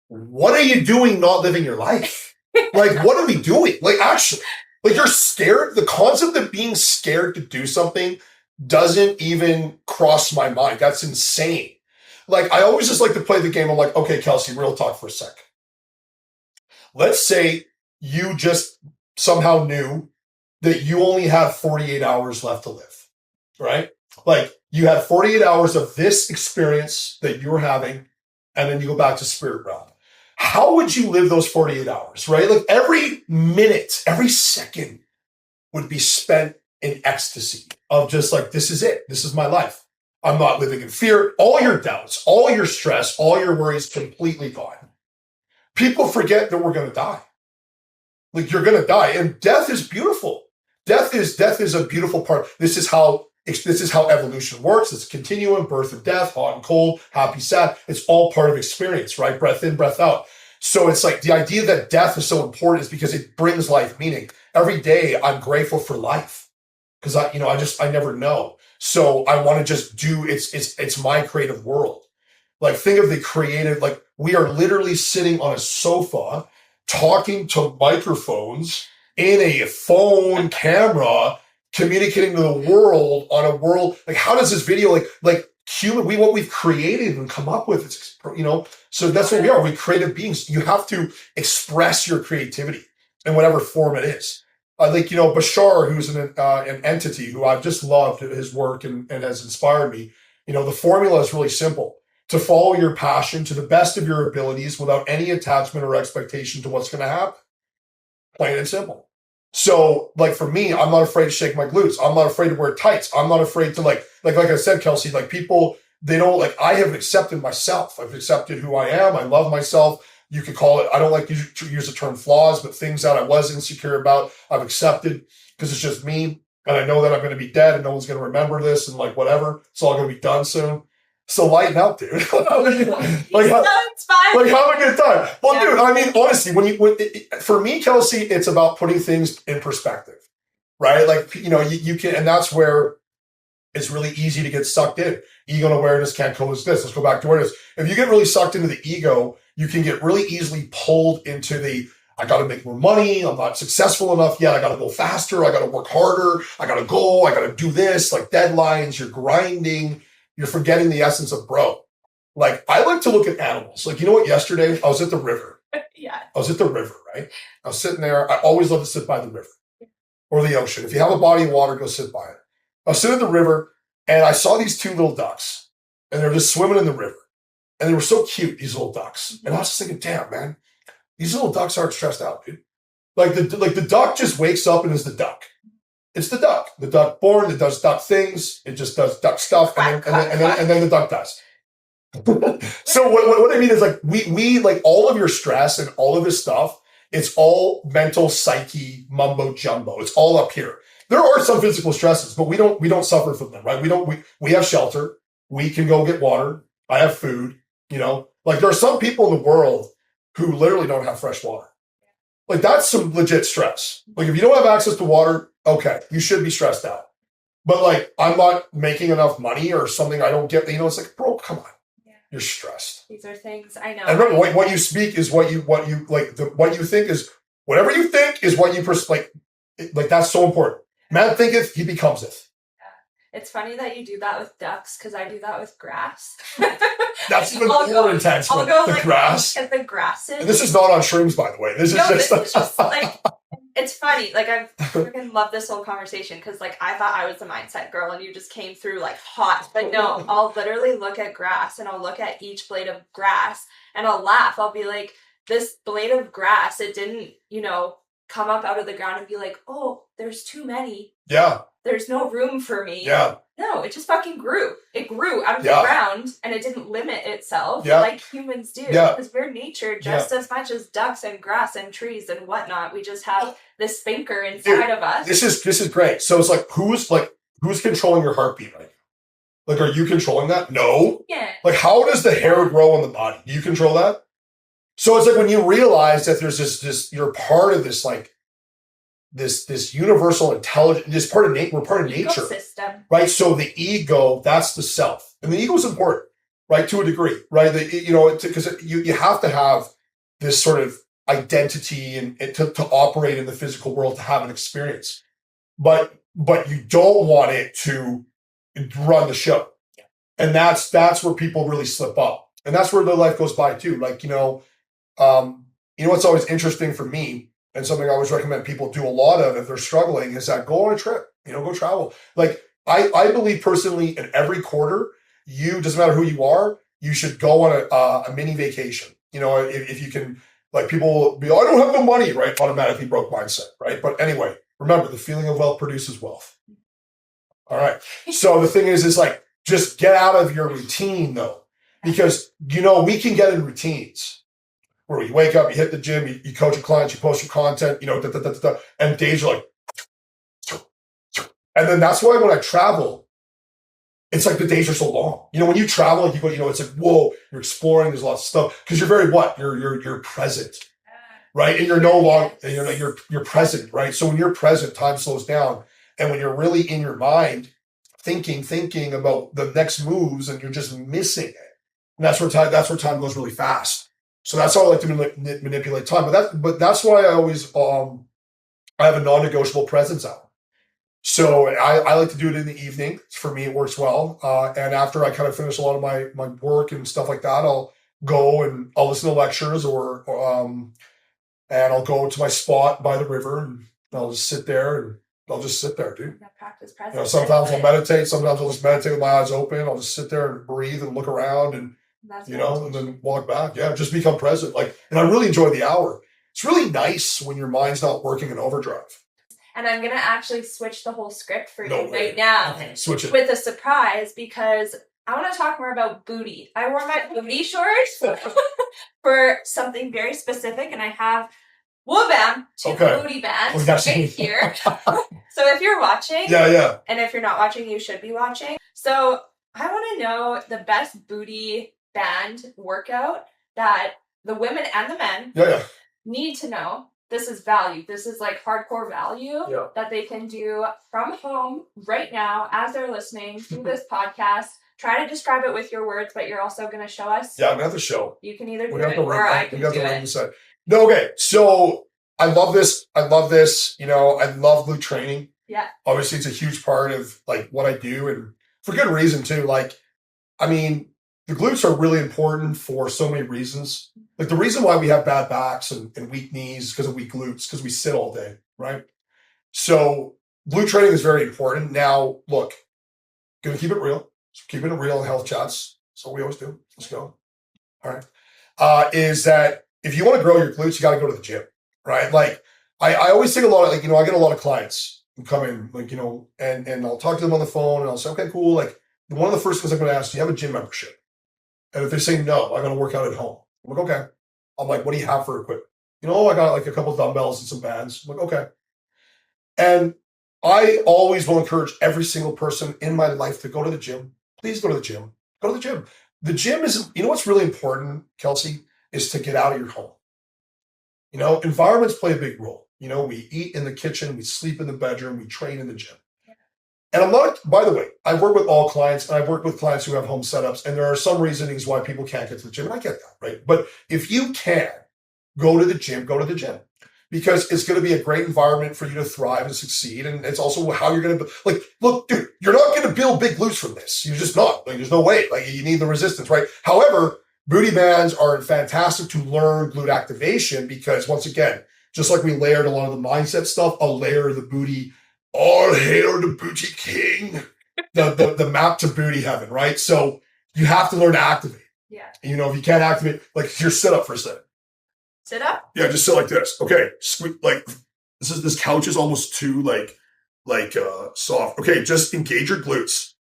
What are you doing not living your life? Like, what are we doing? Like, actually, like, you're scared. The concept of being scared to do something doesn't even cross my mind. That's insane. Like, I always just like to play the game. I'm like, okay, Kelsey, real talk for a sec. Let's say you just somehow knew that you only have 48 hours left to live, right? Like, you had 48 hours of this experience that you were having, and then you go back to spirit realm. How would you live those 48 hours, right? Like, every minute, every second would be spent in ecstasy of just like, this is it. This is my life. I'm not living in fear. All your doubts, all your stress, all your worries completely gone. People forget that we're going to die. Like, you're going to die, and death is beautiful. Death is a beautiful part. This is how evolution works. It's a continuum, birth and death, hot and cold, happy, sad. It's all part of experience, right? Breath in, breath out. So it's like the idea that death is so important is because it brings life meaning. Every day I'm grateful for life because I never know. So I want to just do it's my creative world. Like, think of the creative, like, we are literally sitting on a sofa talking to microphones in a phone camera, communicating to the world on a world. Like, how does this video, like human, what we've created and come up with, it's, so that's what we are. We creative beings. You have to express your creativity in whatever form it is. Bashar, who's an entity who I've just loved his work and has inspired me. The formula is really simple. to follow your passion to the best of your abilities without any attachment or expectation to what's going to happen. Plain and simple. So, like for me, I'm not afraid to shake my glutes. I'm not afraid to wear tights. I'm not afraid to like I said, Kelsey, like people, they don't like, I have accepted myself. I've accepted who I am. I love myself. You could call it, I don't like to use the term flaws, but things that I was insecure about, I've accepted because it's just me. And I know that I'm going to be dead and no one's going to remember this and like whatever. It's all going to be done soon. So lighten up, dude. Like have a good time. Well, dude, I mean, honestly, for me, Kelsey, it's about putting things in perspective, right? Like, you can, and that's where it's really easy to get sucked in. Ego and awareness can't coexist. Let's go back to awareness. If you get really sucked into the ego, you can get really easily pulled into I got to make more money. I'm not successful enough yet. I got to go faster. I got to work harder. I got to go. I got to do this, like deadlines. You're grinding. You're forgetting the essence of bro. Like, I like to look at animals. Like, you know what? Yesterday, I was at the river. Yeah. I was at the river, right? I was sitting there. I always love to sit by the river or the ocean. If you have a body of water, go sit by it. I was sitting at the river, and I saw these two little ducks, and they were just swimming in the river. And they were so cute, these little ducks. And I was just thinking, damn, man, these little ducks aren't stressed out, dude. Like the duck just wakes up and is the duck. It's the duck. The duck born, it does duck things. It just does duck stuff. And then the duck dies. So what I mean is like, we like all of your stress and all of this stuff, it's all mental psyche mumbo jumbo. It's all up here. There are some physical stresses, but we don't suffer from them, right? We have shelter. We can go get water. I have food, like there are some people in the world who literally don't have fresh water. Like that's some legit stress. Like if you don't have access to water, okay, you should be stressed out. But like, I'm not making enough money or something I don't get, it's like, bro, come on. Yeah. You're stressed. These are things I know. And remember, what you speak is what you think is, whatever you think is what you, like that's so important. Man thinketh, he becometh. Yeah. It's funny that you do that with ducks because I do that with grass. That's even more intense with the grass. Look at the grasses. And this is not on shrooms, by the way. This is just like, it's funny. Like, I freaking love this whole conversation because, like, I thought I was the mindset girl and you just came through, like, hot. But no, I'll literally look at grass and I'll look at each blade of grass and I'll laugh. I'll be like, this blade of grass, it didn't, come up out of the ground and be like, oh, there's too many. Yeah. There's no room for me. Yeah. No, it just fucking grew. It grew out of the ground and it didn't limit itself like humans do. Because we're nature just as much as ducks and grass and trees and whatnot. We just have this thinker inside of us. This is great. So it's like who's controlling your heartbeat right now? Like, are you controlling that? No. Yeah. Like, how does the hair grow on the body? Do you control that? So it's like when you realize that there's this you're part of this, like, this universal intelligence, this part of nature, we're part of nature, ecosystem. Right? So the ego, that's the self, and the ego is important, right? To a degree, right? Because you have to have this sort of identity and to operate in the physical world, to have an experience, but you don't want it to run the show, and that's where people really slip up, and that's where their life goes by too. Like, what's always interesting for me, and something I always recommend people do a lot of if they're struggling, is that go on a trip, go travel. Like I believe personally in every quarter, doesn't matter who you are, you should go on a mini vacation. If you can, like people will be, I don't have the money, right? Automatically broke mindset, right? But anyway, remember the feeling of wealth produces wealth. All right. So the thing is like, just get out of your routine though, because, we can get in routines where you wake up, you hit the gym, you coach your clients, you post your content, and days are like, and then that's why when I travel, it's like the days are so long. When you travel, like you go, it's like, whoa, you're exploring, there's lots of stuff, because you're very you're present, right? And you're no longer, you're present, right? So when you're present, time slows down, and when you're really in your mind, thinking about the next moves, and you're just missing it, and that's where time goes really fast. So that's how I like to manipulate time. But that's why I always I have a non-negotiable presence hour. So I like to do it in the evening. For me, it works well. And after I kind of finish a lot of my work and stuff like that, I'll go and I'll listen to lectures and I'll go to my spot by the river and I'll just sit there and I'll just sit there, dude. Practice presence. Sometimes I'll meditate. Sometimes I'll just meditate with my eyes open. I'll just sit there and breathe and look around and That's and then walk back. Yeah, just become present. And I really enjoy the hour. It's really nice when your mind's not working in overdrive. And I'm going to actually switch the whole script for you right now. Okay, switch it. With a surprise, because I want to talk more about booty. I wore my booty shorts for something very specific, and I have two booty bands right here. So if you're watching, and if you're not watching, you should be watching. So I want to know the best booty band workout that the women and the men need to know. This is value. This is like hardcore value that they can do from home right now as they're listening to this podcast. Try to describe it with your words, but you're also going to show us. Yeah, I'm going to have to show. You can either do it or I can do it. No, okay. So I love this. I love glute training. Yeah. Obviously, it's a huge part of what I do, and for good reason too. The glutes are really important for so many reasons. The reason why we have bad backs and weak knees because of weak glutes, because we sit all day, right? So glute training is very important. Now, look, gonna keep it real. Keeping it real in health chats. That's what we always do. Let's go. All right. Is that if you want to grow your glutes, you got to go to the gym, right? I always think a lot of I get a lot of clients who come in, and I'll talk to them on the phone and I'll say, okay, cool. One of the first things I'm going to ask, do you have a gym membership? And if they say no, I'm going to work out at home. I'm like, okay. I'm like, what do you have for equipment? I got a couple of dumbbells and some bands. I'm like, okay. And I always will encourage every single person in my life to go to the gym. Please go to the gym. Go to the gym. The gym is, what's really important, Kelsey, is to get out of your home. Environments play a big role. We eat in the kitchen, we sleep in the bedroom, we train in the gym. And I'm not, by the way, I work with all clients, and I've worked with clients who have home setups, and there are some reasonings why people can't get to the gym. And I get that, right? But if you can go to the gym, go to the gym. Because it's going to be a great environment for you to thrive and succeed. And it's also how you're going to, look, dude, you're not going to build big glutes from this. You're just not. There's no way. You need the resistance, right? However, booty bands are fantastic to learn glute activation because, once again, just like we layered a lot of the mindset stuff, I'll layer the booty. All hail the booty king. The map to booty heaven, right? So you have to learn to activate. Yeah. And, if you can't activate, your sit up for a second. Sit up? Yeah, just sit like this. Okay. This couch is almost too soft. Okay, just engage your glutes.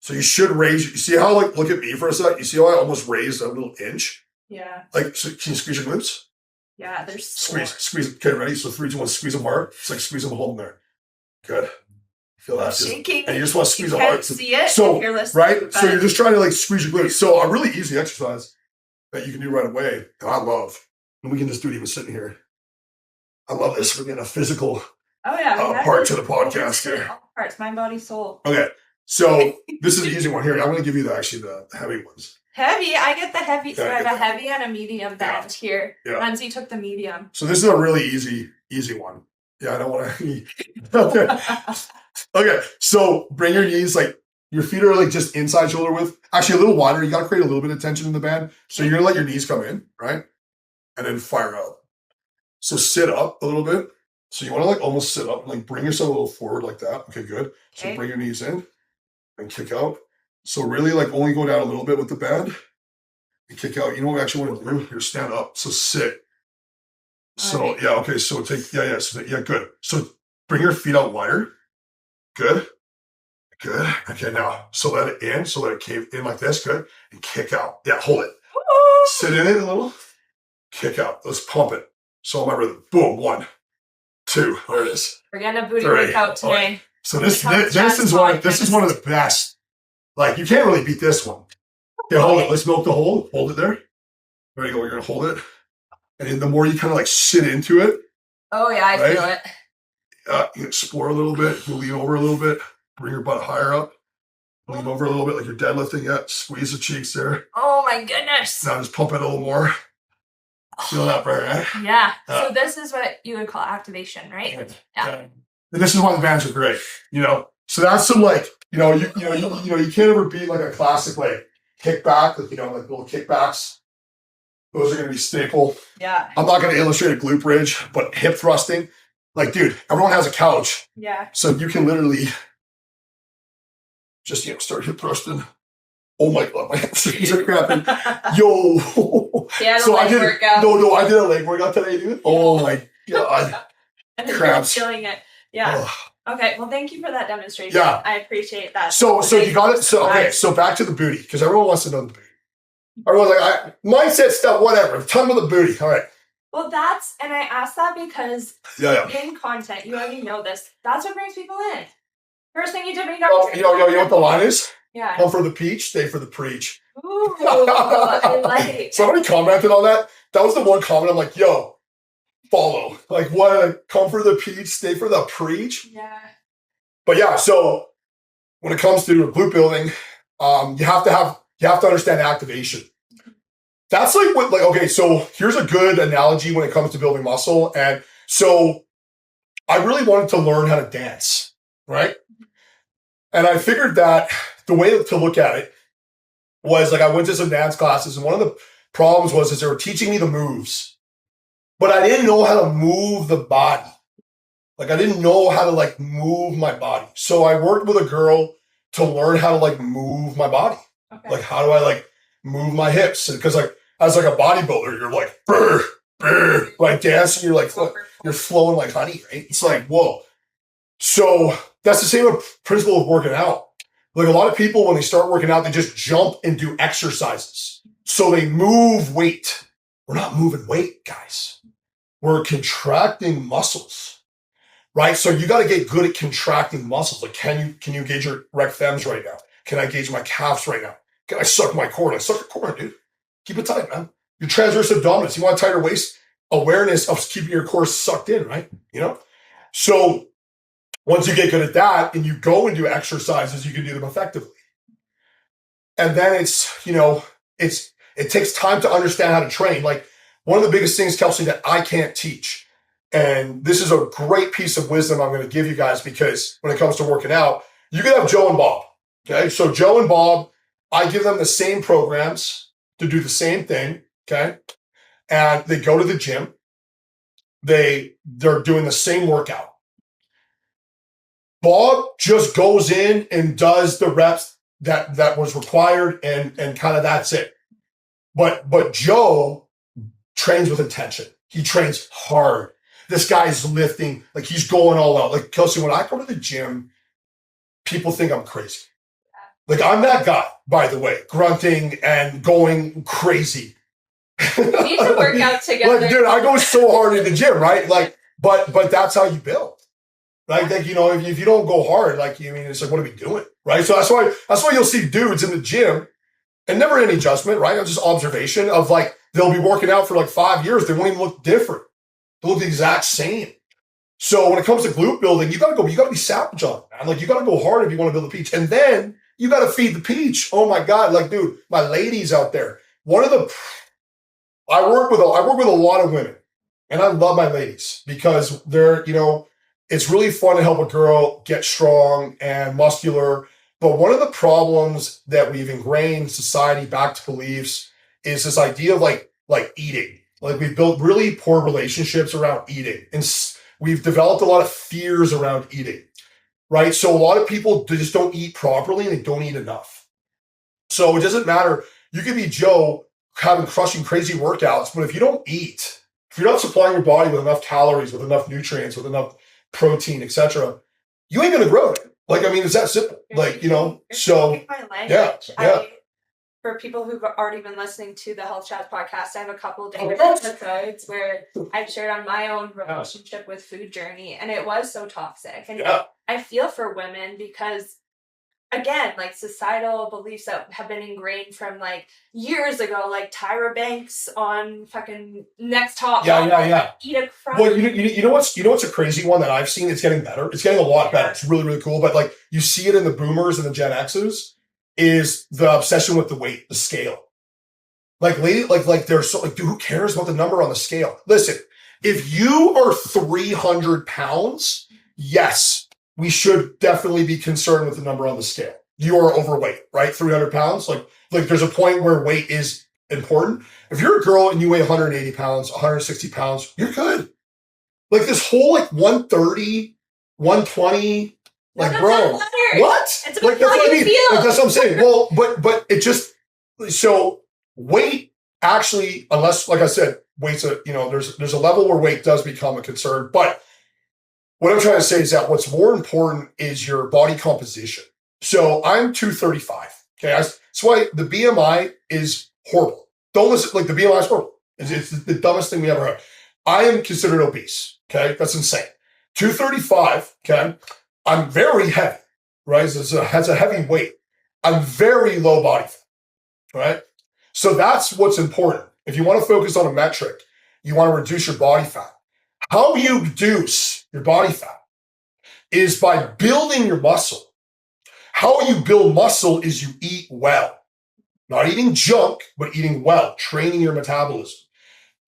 So you should raise, you see how look at me for a sec. You see how I almost raised a little inch? Yeah. So can you squeeze your glutes? Yeah, there's squeeze. Okay, ready? So 3, 2, 1, squeeze them hard. It's squeeze them home there. Good. Feel that? Shaking. And you just want to squeeze them hard. See it so if you're listening, right? So you're just trying to squeeze your glutes. So a really easy exercise that you can do right away, and I love. And we can just do it even sitting here. I love this. We're getting a physical part to the podcast here. All parts, mind, body, soul. Okay. So this is an easy one here. I'm going to give you the heavy ones. Heavy? I get the heavy. So I have a heavy and a medium band here. Yeah. Nunzi took the medium. So this is a really easy one. Yeah, I don't want to. Okay. Okay. So bring your knees, your feet are just inside shoulder width. Actually, a little wider. You got to create a little bit of tension in the band. So you're going to let your knees come in, right? And then fire out. So sit up a little bit. So you want to almost sit up and bring yourself a little forward like that. Okay, good. So bring your knees in and kick out. So really only go down a little bit with the band and kick out. You know what we actually want to do? Here, stand up. So sit. So okay. Yeah, okay. So take So good. So bring your feet out wider. Good. Good. Okay, now so let it in. So let it cave in like this. Good. And kick out. Yeah, hold it. Sit in it a little. Kick out. Let's pump it. So my rhythm. Boom. 1, 2. There it is. We're getting a booty workout today. Right. So this is one of the best. You can't really beat this one. Okay, hold it. Let's milk the hold. Hold it there. There you go. You're gonna hold it. And then the more you kind of sit into it. Oh yeah, I feel it. You explore a little bit. You lean over a little bit. Bring your butt higher up. Lean over a little bit like you're deadlifting. Yeah. Squeeze the cheeks there. Oh my goodness. Now just pump it a little more. Feel that better, eh? Yeah. So this is what you would call activation, right? Yeah. And this is why the bands are great. So that's some you can't ever beat a classic kickback, little kickbacks. Those are going to be staple. Yeah. I'm not going to illustrate a glute bridge, but hip thrusting, dude, everyone has a couch. Yeah. So you can literally just start hip thrusting. Oh my God, my hamstrings are cramping. Yo. Yeah, so I did workout. I did a leg workout today, dude. Oh my God. Cramps. Feeling it. Yeah. Okay. Well, thank you for that demonstration. Yeah. I appreciate that. So you got it. So back to the booty, because everyone wants to know the booty. Everyone's like, mindset stuff, whatever. Tell me the booty. All right. Well, and I asked that because in content, you already know this. That's what brings people in. First thing you did when you got you know what the line is? Yeah. Come for the peach, stay for the preach. Ooh, I like it. Somebody commented on that. That was the one comment. I'm like, yo, follow. Like, what? Come for the peach, stay for the preach. Yeah. But yeah, so when it comes to glute building, you have to understand activation. That's okay, so here's a good analogy when it comes to building muscle. And so I really wanted to learn how to dance, right? And I figured that the way to look at it was I went to some dance classes, and one of the problems was they were teaching me the moves, but I didn't know how to move the body. I didn't know how to move my body. So I worked with a girl to learn how to move my body. Okay. How do I move my hips? Because as a bodybuilder, you're brr, brr, dancing, you're flowing like honey, right? It's whoa. So that's the same principle of working out. A lot of people, when they start working out, they just jump and do exercises. So they move weight. We're not moving weight, guys. We're contracting muscles, right? So you got to get good at contracting muscles. Can you gauge your rec fems right now? Can I gauge my calves right now? Can I suck my core? I suck your core, dude. Keep it tight, man. Your transverse abdominis. You want a tighter waist? Awareness of keeping your core sucked in, right? So once you get good at that and you go and do exercises, you can do them effectively. And then it takes time to understand how to train. One of the biggest things, Kelsea, that I can't teach, and this is a great piece of wisdom I'm going to give you guys, because when it comes to working out, you can have Joe and Bob. Okay. So Joe and Bob, I give them the same programs to do the same thing. Okay. And they go to the gym. They're doing the same workout. Bob just goes in and does the reps that was required, and kind of that's it. But Joe trains with intention. He trains hard. This guy's lifting, he's going all out. Kelsea, when I go to the gym, people think I'm crazy. I'm that guy, by the way, grunting and going crazy. We need to work out together. Dude, I go so hard in the gym, right? But that's how you build. Right? If you don't go hard, it's what are we doing? Right? So that's why you'll see dudes in the gym, and never any judgment, right? Just observation of they'll be working out for 5 years. They won't even look different. They look the exact same. So when it comes to glute building, you gotta be savage on it, man. You gotta go hard if you want to build a peach. And then you gotta feed the peach. Oh my God. Dude, my ladies out there. I work with a lot of women, and I love my ladies because they're, it's really fun to help a girl get strong and muscular. But one of the problems that we've ingrained in society back to beliefs is this idea of eating. We've built really poor relationships around eating, and we've developed a lot of fears around eating, right? So a lot of people just don't eat properly, and they don't eat enough. So it doesn't matter. You could be Joe crushing crazy workouts, but if you don't eat, if you're not supplying your body with enough calories, with enough nutrients, with enough protein, etc., you ain't gonna grow it. It's that simple. So yeah. For people who've already been listening to the Health Chat podcast, I have a couple of different episodes where I've shared on my own relationship with food journey, and it was so toxic. And I feel for women because, again, societal beliefs that have been ingrained from years ago, Tyra Banks on fucking Next Top. Yeah. Eat a crumb. Well, you know what's a crazy one that I've seen? It's getting better. It's getting a lot better. It's really, really cool. But you see it in the boomers and the Gen X's, is the obsession with the weight, the scale. They're so dude, who cares about the number on the scale? Listen, if you are 300 pounds, yes, we should definitely be concerned with the number on the scale. You are overweight, right? 300 pounds. There's a point where weight is important. If you're a girl and you weigh 180 pounds, 160 pounds, you're good. This whole 130, 120, Like, bro, what? It's like, that's what I mean. Like, that's what I'm saying. Well, but it just, so weight actually, unless, like I said, weight's there's a level where weight does become a concern. But what I'm trying to say is that what's more important is your body composition. So I'm 235. Okay. That's why the BMI is horrible. Don't listen, like the BMI is horrible. It's the dumbest thing we ever heard. I am considered obese. Okay. That's insane. 235. Okay. I'm very heavy, right? Has a heavy weight. I'm very low body fat, right? So that's what's important. If you want to focus on a metric, you want to reduce your body fat. How you reduce your body fat is by building your muscle. How you build muscle is you eat well. Not eating junk, but eating well, training your metabolism.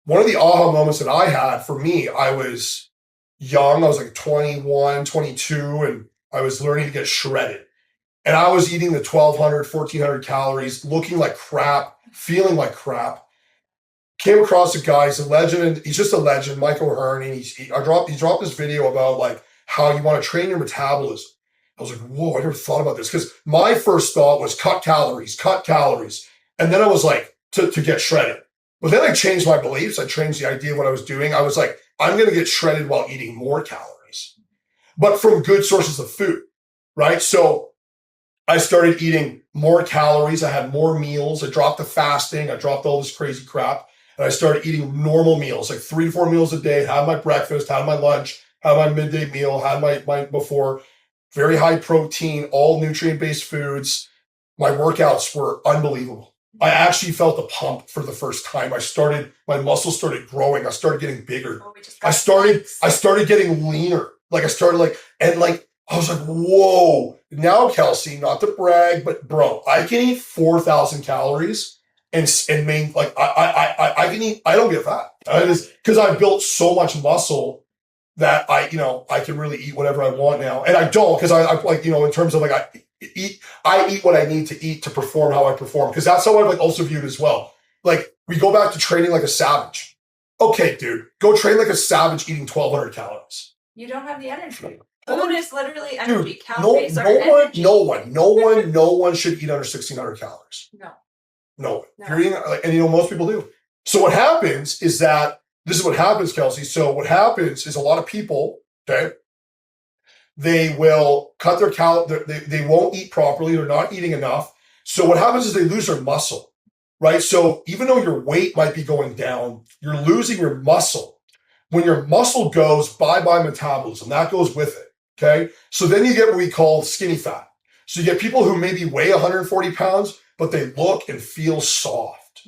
One of the aha moments that I had, for me, I was young. I was like 21, 22, and I was learning to get shredded. And I was eating the 1,200, 1,400 calories, looking like crap, feeling like crap. Came across a guy, he's a legend. He's just a legend, Michael O'Hearn. He dropped this video about like how you want to train your metabolism. I was like, whoa, I never thought about this. Because my first thought was cut calories. And then I was like, to get shredded. But then I changed my beliefs. I changed the idea of what I was doing. I was like, I'm going to get shredded while eating more calories, but from good sources of food, right? So I started eating more calories. I had more meals. I dropped the fasting. I dropped all this crazy crap. And I started eating normal meals, like 3 to 4 meals a day, had my breakfast, had my lunch, had my midday meal, had my before, very high protein, all nutrient-based foods. My workouts were unbelievable. I actually felt the pump for the first time. My muscles started growing. I started getting bigger. I started getting leaner. I was like, whoa. Now, Kelsey, not to brag, but bro, I can eat 4,000 calories and main, like, I can eat, I don't get fat. Because I built so much muscle that I can really eat whatever I want now. And I don't, because I like, in terms of like, I eat what I need to eat to perform how I perform. Because that's how I've like also viewed as well. Like, we go back to training like a savage. Okay, dude, go train like a savage eating 1,200 calories. You don't have the energy. Food is literally energy. Dude, no one should eat under 1,600 calories. No. You're eating, and most people do. So what happens is that, this is what happens, Kelsey. So what happens is a lot of people, okay, they will cut their they won't eat properly. They're not eating enough. So what happens is they lose their muscle, right? So even though your weight might be going down, you're losing your muscle. When your muscle goes, bye-bye metabolism. That goes with it, okay? So then you get what we call skinny fat. So you get people who maybe weigh 140 pounds, but they look and feel soft,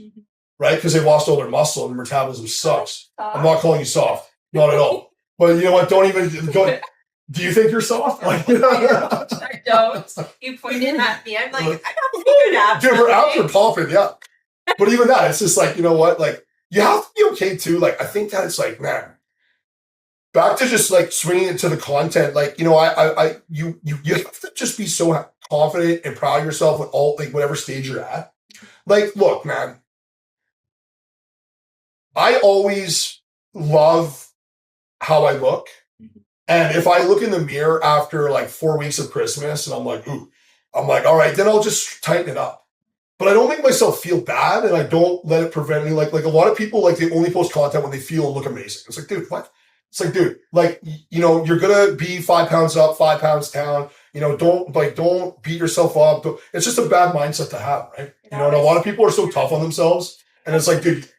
right? Because they've lost all their muscle and their metabolism sucks. I'm not calling you soft, not at all. But you know what? Don't even go. Do you think you're soft? I don't. You pointed at me. I'm like, I got good abs. Dude, her abs are popping, yeah. But even that, it's just like, you know what? Like, you have to be okay too. Like, I think that it's like, man, back to just like swinging it to the content. Like, you have to just be so confident and proud of yourself with all, like, whatever stage you're at. Like, look, man, I always love how I look. And if I look in the mirror after like 4 weeks of Christmas and I'm like, all right, then I'll just tighten it up. But I don't make myself feel bad, and I don't let it prevent me. Like a lot of people, like, they only post content when they feel and look amazing. It's like, dude, what? It's like, dude, like, you're going to be 5 pounds up, 5 pounds down. Don't beat yourself up. It's just a bad mindset to have, right? And a lot of people are so tough on themselves. And it's like, dude,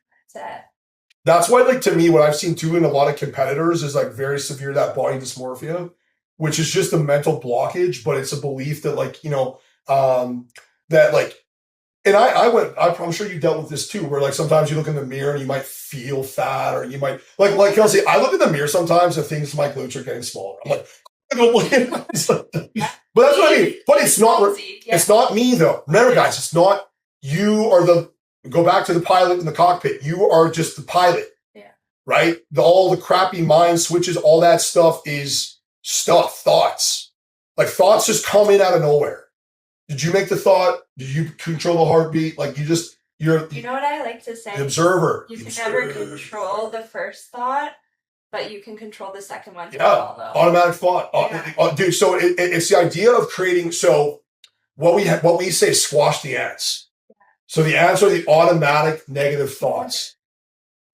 that's why, like, to me, what I've seen too in a lot of competitors is like very severe, that body dysmorphia, which is just a mental blockage, but it's a belief that, like, that, like, and I'm sure you dealt with this too, where like sometimes you look in the mirror and you might feel fat, or you might like Kelsey, I look in the mirror sometimes and things, my glutes are getting smaller. I'm like, but that's what I mean. But it's not me though. Remember, guys, it's not, go back to the pilot in the cockpit. You are just the pilot. Yeah. Right? All the crappy mind switches, all that stuff is thoughts. Like, thoughts just come in out of nowhere. Did you make the thought? Did you control the heartbeat? Like, you're You know what I like to say? The observer. You can never control the first thought, but you can control the second one. Yeah, automatic thought. Dude, so it's the idea of creating, so what we say is squash the ants. So the ants are the automatic negative thoughts.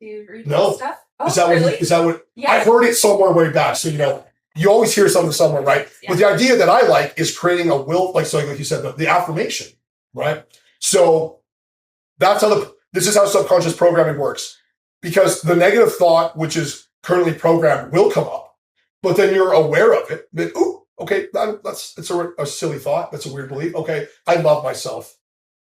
Do you read stuff? Oh, is that what yeah. I heard it somewhere way back. So, you always hear something somewhere, right? Yeah. But the idea that I like is creating a will, like you said, the affirmation, right? So that's how this is how subconscious programming works. Because the negative thought, which is currently programmed, will come up, but then you're aware of it. That, okay, it's a silly thought. That's a weird belief. Okay, I love myself.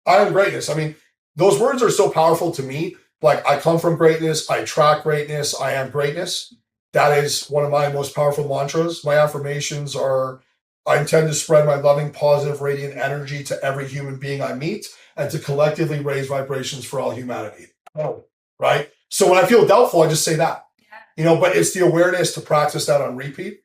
I am greatness. I mean, those words are so powerful to me. Like, I come from greatness. I attract greatness. I am greatness. That is one of my most powerful mantras. My affirmations are, I intend to spread my loving, positive, radiant energy to every human being I meet and to collectively raise vibrations for all humanity. Right? So when I feel doubtful, I just say that. Yeah. But it's the awareness to practice that on repeat.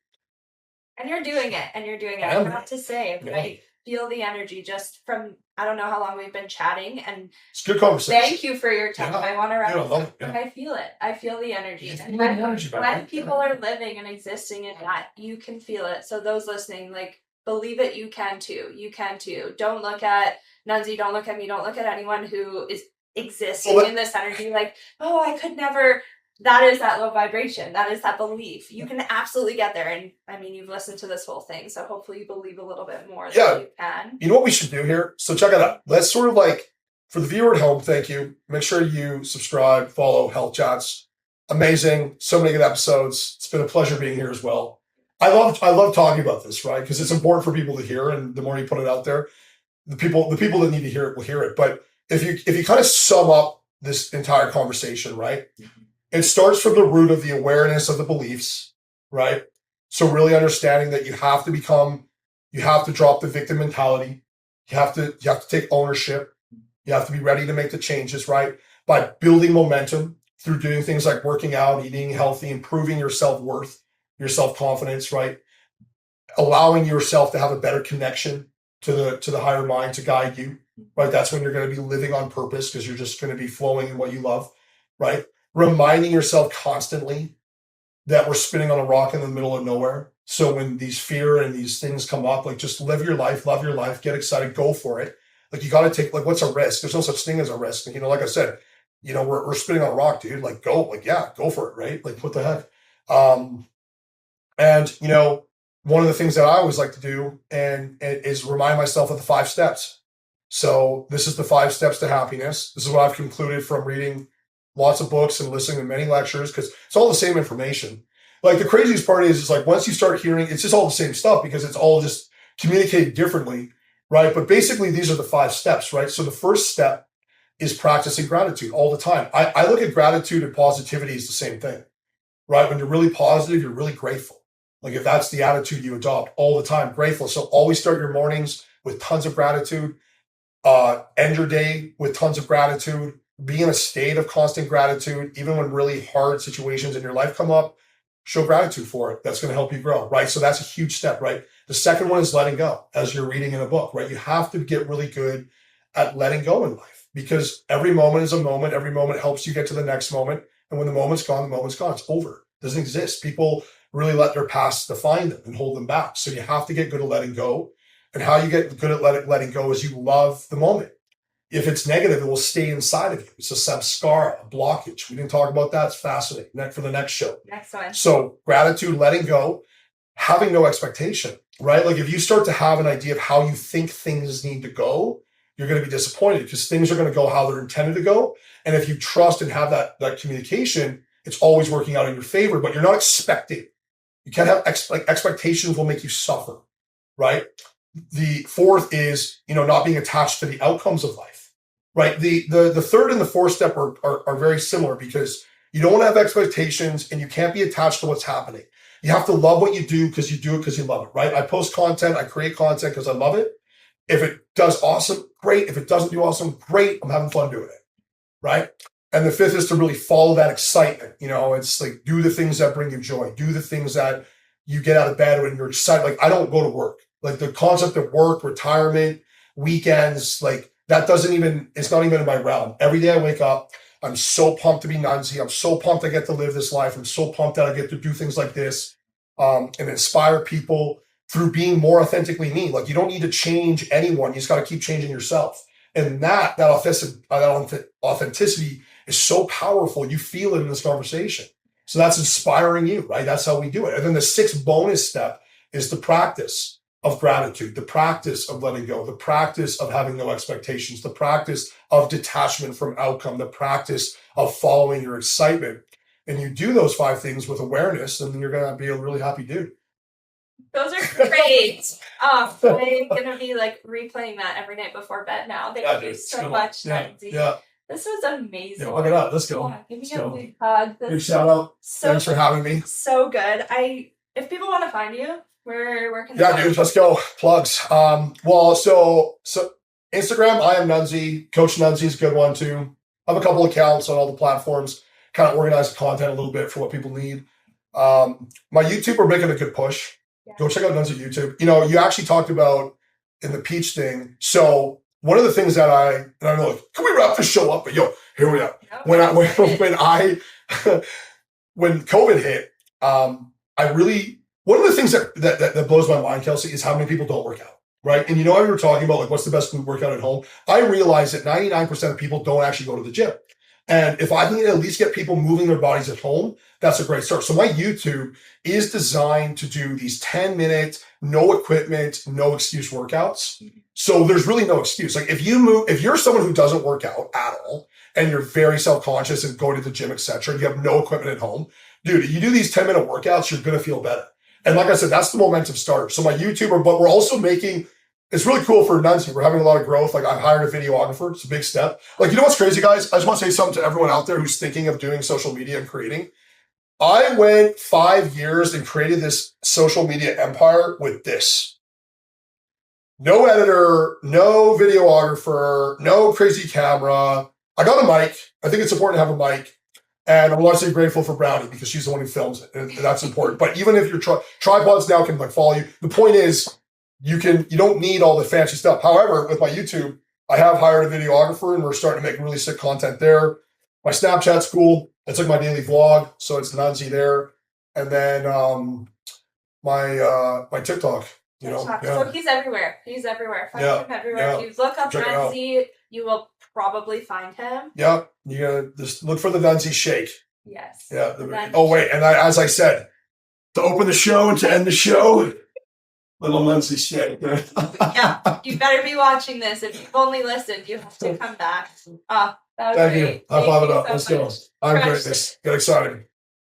And you're doing it. I have to say, I feel the energy just from, I don't know how long we've been chatting, and it's good conversation. Thank you for your time. I want to wrap up. I feel it. I feel the energy. And when people are living and existing in that, you can feel it. So those listening, believe it, you can too. You can too. Don't look at Nunzi, don't look at me, don't look at anyone who is existing in this energy I could never. That is that low vibration. That is that belief. You can absolutely get there. And I mean, you've listened to this whole thing, so hopefully you believe a little bit more than you can. You know what we should do here? So check it out. Let's sort of for the viewer at home, thank you. Make sure you subscribe, follow Health Chats. Amazing. So many good episodes. It's been a pleasure being here as well. I love talking about this, right? Because it's important for people to hear, and the more you put it out there, the people that need to hear it will hear it. But if you kind of sum up this entire conversation, right? It starts from the root of the awareness of the beliefs, right? So really understanding that you have to drop the victim mentality. You have to take ownership. You have to be ready to make the changes, right? By building momentum through doing things like working out, eating healthy, improving your self-worth, your self-confidence, right? Allowing yourself to have a better connection to the higher mind to guide you, right? That's when you're going to be living on purpose, because you're just going to be flowing in what you love, right? Reminding yourself constantly that we're spinning on a rock in the middle of nowhere. So when these fear and these things come up, just live your life, love your life, get excited, go for it. You got to take, what's a risk? There's no such thing as a risk. Like I said, we're spinning on a rock, dude. Go for it, right? What the heck? And one of the things that I always like to do and is remind myself of the 5 steps. So this is the 5 steps to happiness. This is what I've concluded from reading lots of books and listening to many lectures, because it's all the same information. The craziest part is once you start hearing, it's just all the same stuff, because it's all just communicated differently, right? But basically, these are the 5 steps, right? So the first step is practicing gratitude all the time. I look at gratitude and positivity as the same thing, right? When you're really positive, you're really grateful. If that's the attitude you adopt all the time, grateful. So always start your mornings with tons of gratitude, end your day with tons of gratitude. Be in a state of constant gratitude, even when really hard situations in your life come up. Show gratitude for it. That's going to help you grow, right? So that's a huge step, right? The second one is letting go, as you're reading in a book, right? You have to get really good at letting go in life, because every moment is a moment. Every moment helps you get to the next moment. And when the moment's gone, the moment's gone. It's over. It doesn't exist. People really let their past define them and hold them back. So you have to get good at letting go. And how you get good at letting go is you love the moment. If it's negative, it will stay inside of you. It's a samskara, a blockage. We didn't talk about that. It's fascinating. For the next show. Next one. So gratitude, letting go, having no expectation, right? If you start to have an idea of how you think things need to go, you're going to be disappointed, because things are going to go how they're intended to go. And if you trust and have that communication, it's always working out in your favor, but you're not expecting. You can't have expectations will make you suffer, right? The fourth is, not being attached to the outcomes of life. Right. The third and the fourth step are very similar, because you don't have expectations and you can't be attached to what's happening. You have to love what you do, because you do it because you love it. Right. I post content. I create content because I love it. If it does awesome, great. If it doesn't do awesome, great. I'm having fun doing it. Right. And the fifth is to really follow that excitement. It's do the things that bring you joy. Do the things that you get out of bed when you're excited. I don't go to work. The concept of work, retirement, weekends, that it's not even in my realm. Every day I wake up, I'm so pumped to be Nunzi. I'm so pumped I get to live this life. I'm so pumped that I get to do things like this and inspire people through being more authentically me. Like, you don't need to change anyone. You just got to keep changing yourself. And that authenticity is so powerful. You feel it in this conversation. So that's inspiring you, right? That's how we do it. And then the 6th bonus step is the practice of gratitude, the practice of letting go, the practice of having no expectations, the practice of detachment from outcome, the practice of following your excitement. And you do those 5 things with awareness, and you're going to be a really happy dude. Those are great. I'm going to be like replaying that every night before bed now. Thank you so much, Nunzi. Yeah. This was amazing. Yeah, look it up. Let's go. Yeah, give me a big hug. Big shout out. Thanks for having me. So good. If people want to find you, where can they go? Dude, let's go. Plugs. Well, so Instagram, I am Nunzi. Coach Nunzi is a good one too. I have a couple accounts on all the platforms, kind of organize the content a little bit for what people need. My YouTube, we're making a good push. Yeah. Go check out Nunzi YouTube. You actually talked about in the Peach thing. So one of the things that I'm like, can we wrap this show up? But here we are. Okay. When COVID hit, one of the things that blows my mind, Kelsey, is how many people don't work out, right? And how we were talking about, like, what's the best workout at home? I realize that 99% of people don't actually go to the gym. And if I can at least get people moving their bodies at home, that's a great start. So my YouTube is designed to do these 10-minute, no equipment, no excuse workouts. So there's really no excuse. Like, if you're someone who doesn't work out at all, and you're very self-conscious and going to the gym, etc., you have no equipment at home, dude, you do these 10-minute workouts, you're going to feel better. And like I said, that's the momentum starter. So my YouTuber, but we're also it's really cool for Nunzi. We're having a lot of growth. Like, I've hired a videographer. It's a big step. Like, what's crazy, guys? I just want to say something to everyone out there who's thinking of doing social media and creating. I went 5 years and created this social media empire with this. No editor, no videographer, no crazy camera. I got a mic. I think it's important to have a mic. And I'm honestly grateful for Brownie because she's the one who films it. And that's important. But even if your tripods now can follow you, the point is you don't need all the fancy stuff. However, with my YouTube, I have hired a videographer and we're starting to make really sick content there. My Snapchat's cool. It's like my daily vlog. So it's Nunzi there. And then my TikTok. So he's everywhere. Find him everywhere. If you look up Nunzi, you will probably find him. Yeah. You gotta just look for the Nunzi shake. Yes. Yeah. And as I said, to open the show and to end the show, little Nunzi shake. Yeah. You better be watching this. If you've only listened, you have to come back. That was Thank great. you. I'll follow it up. Let's go. I'm great. Get excited.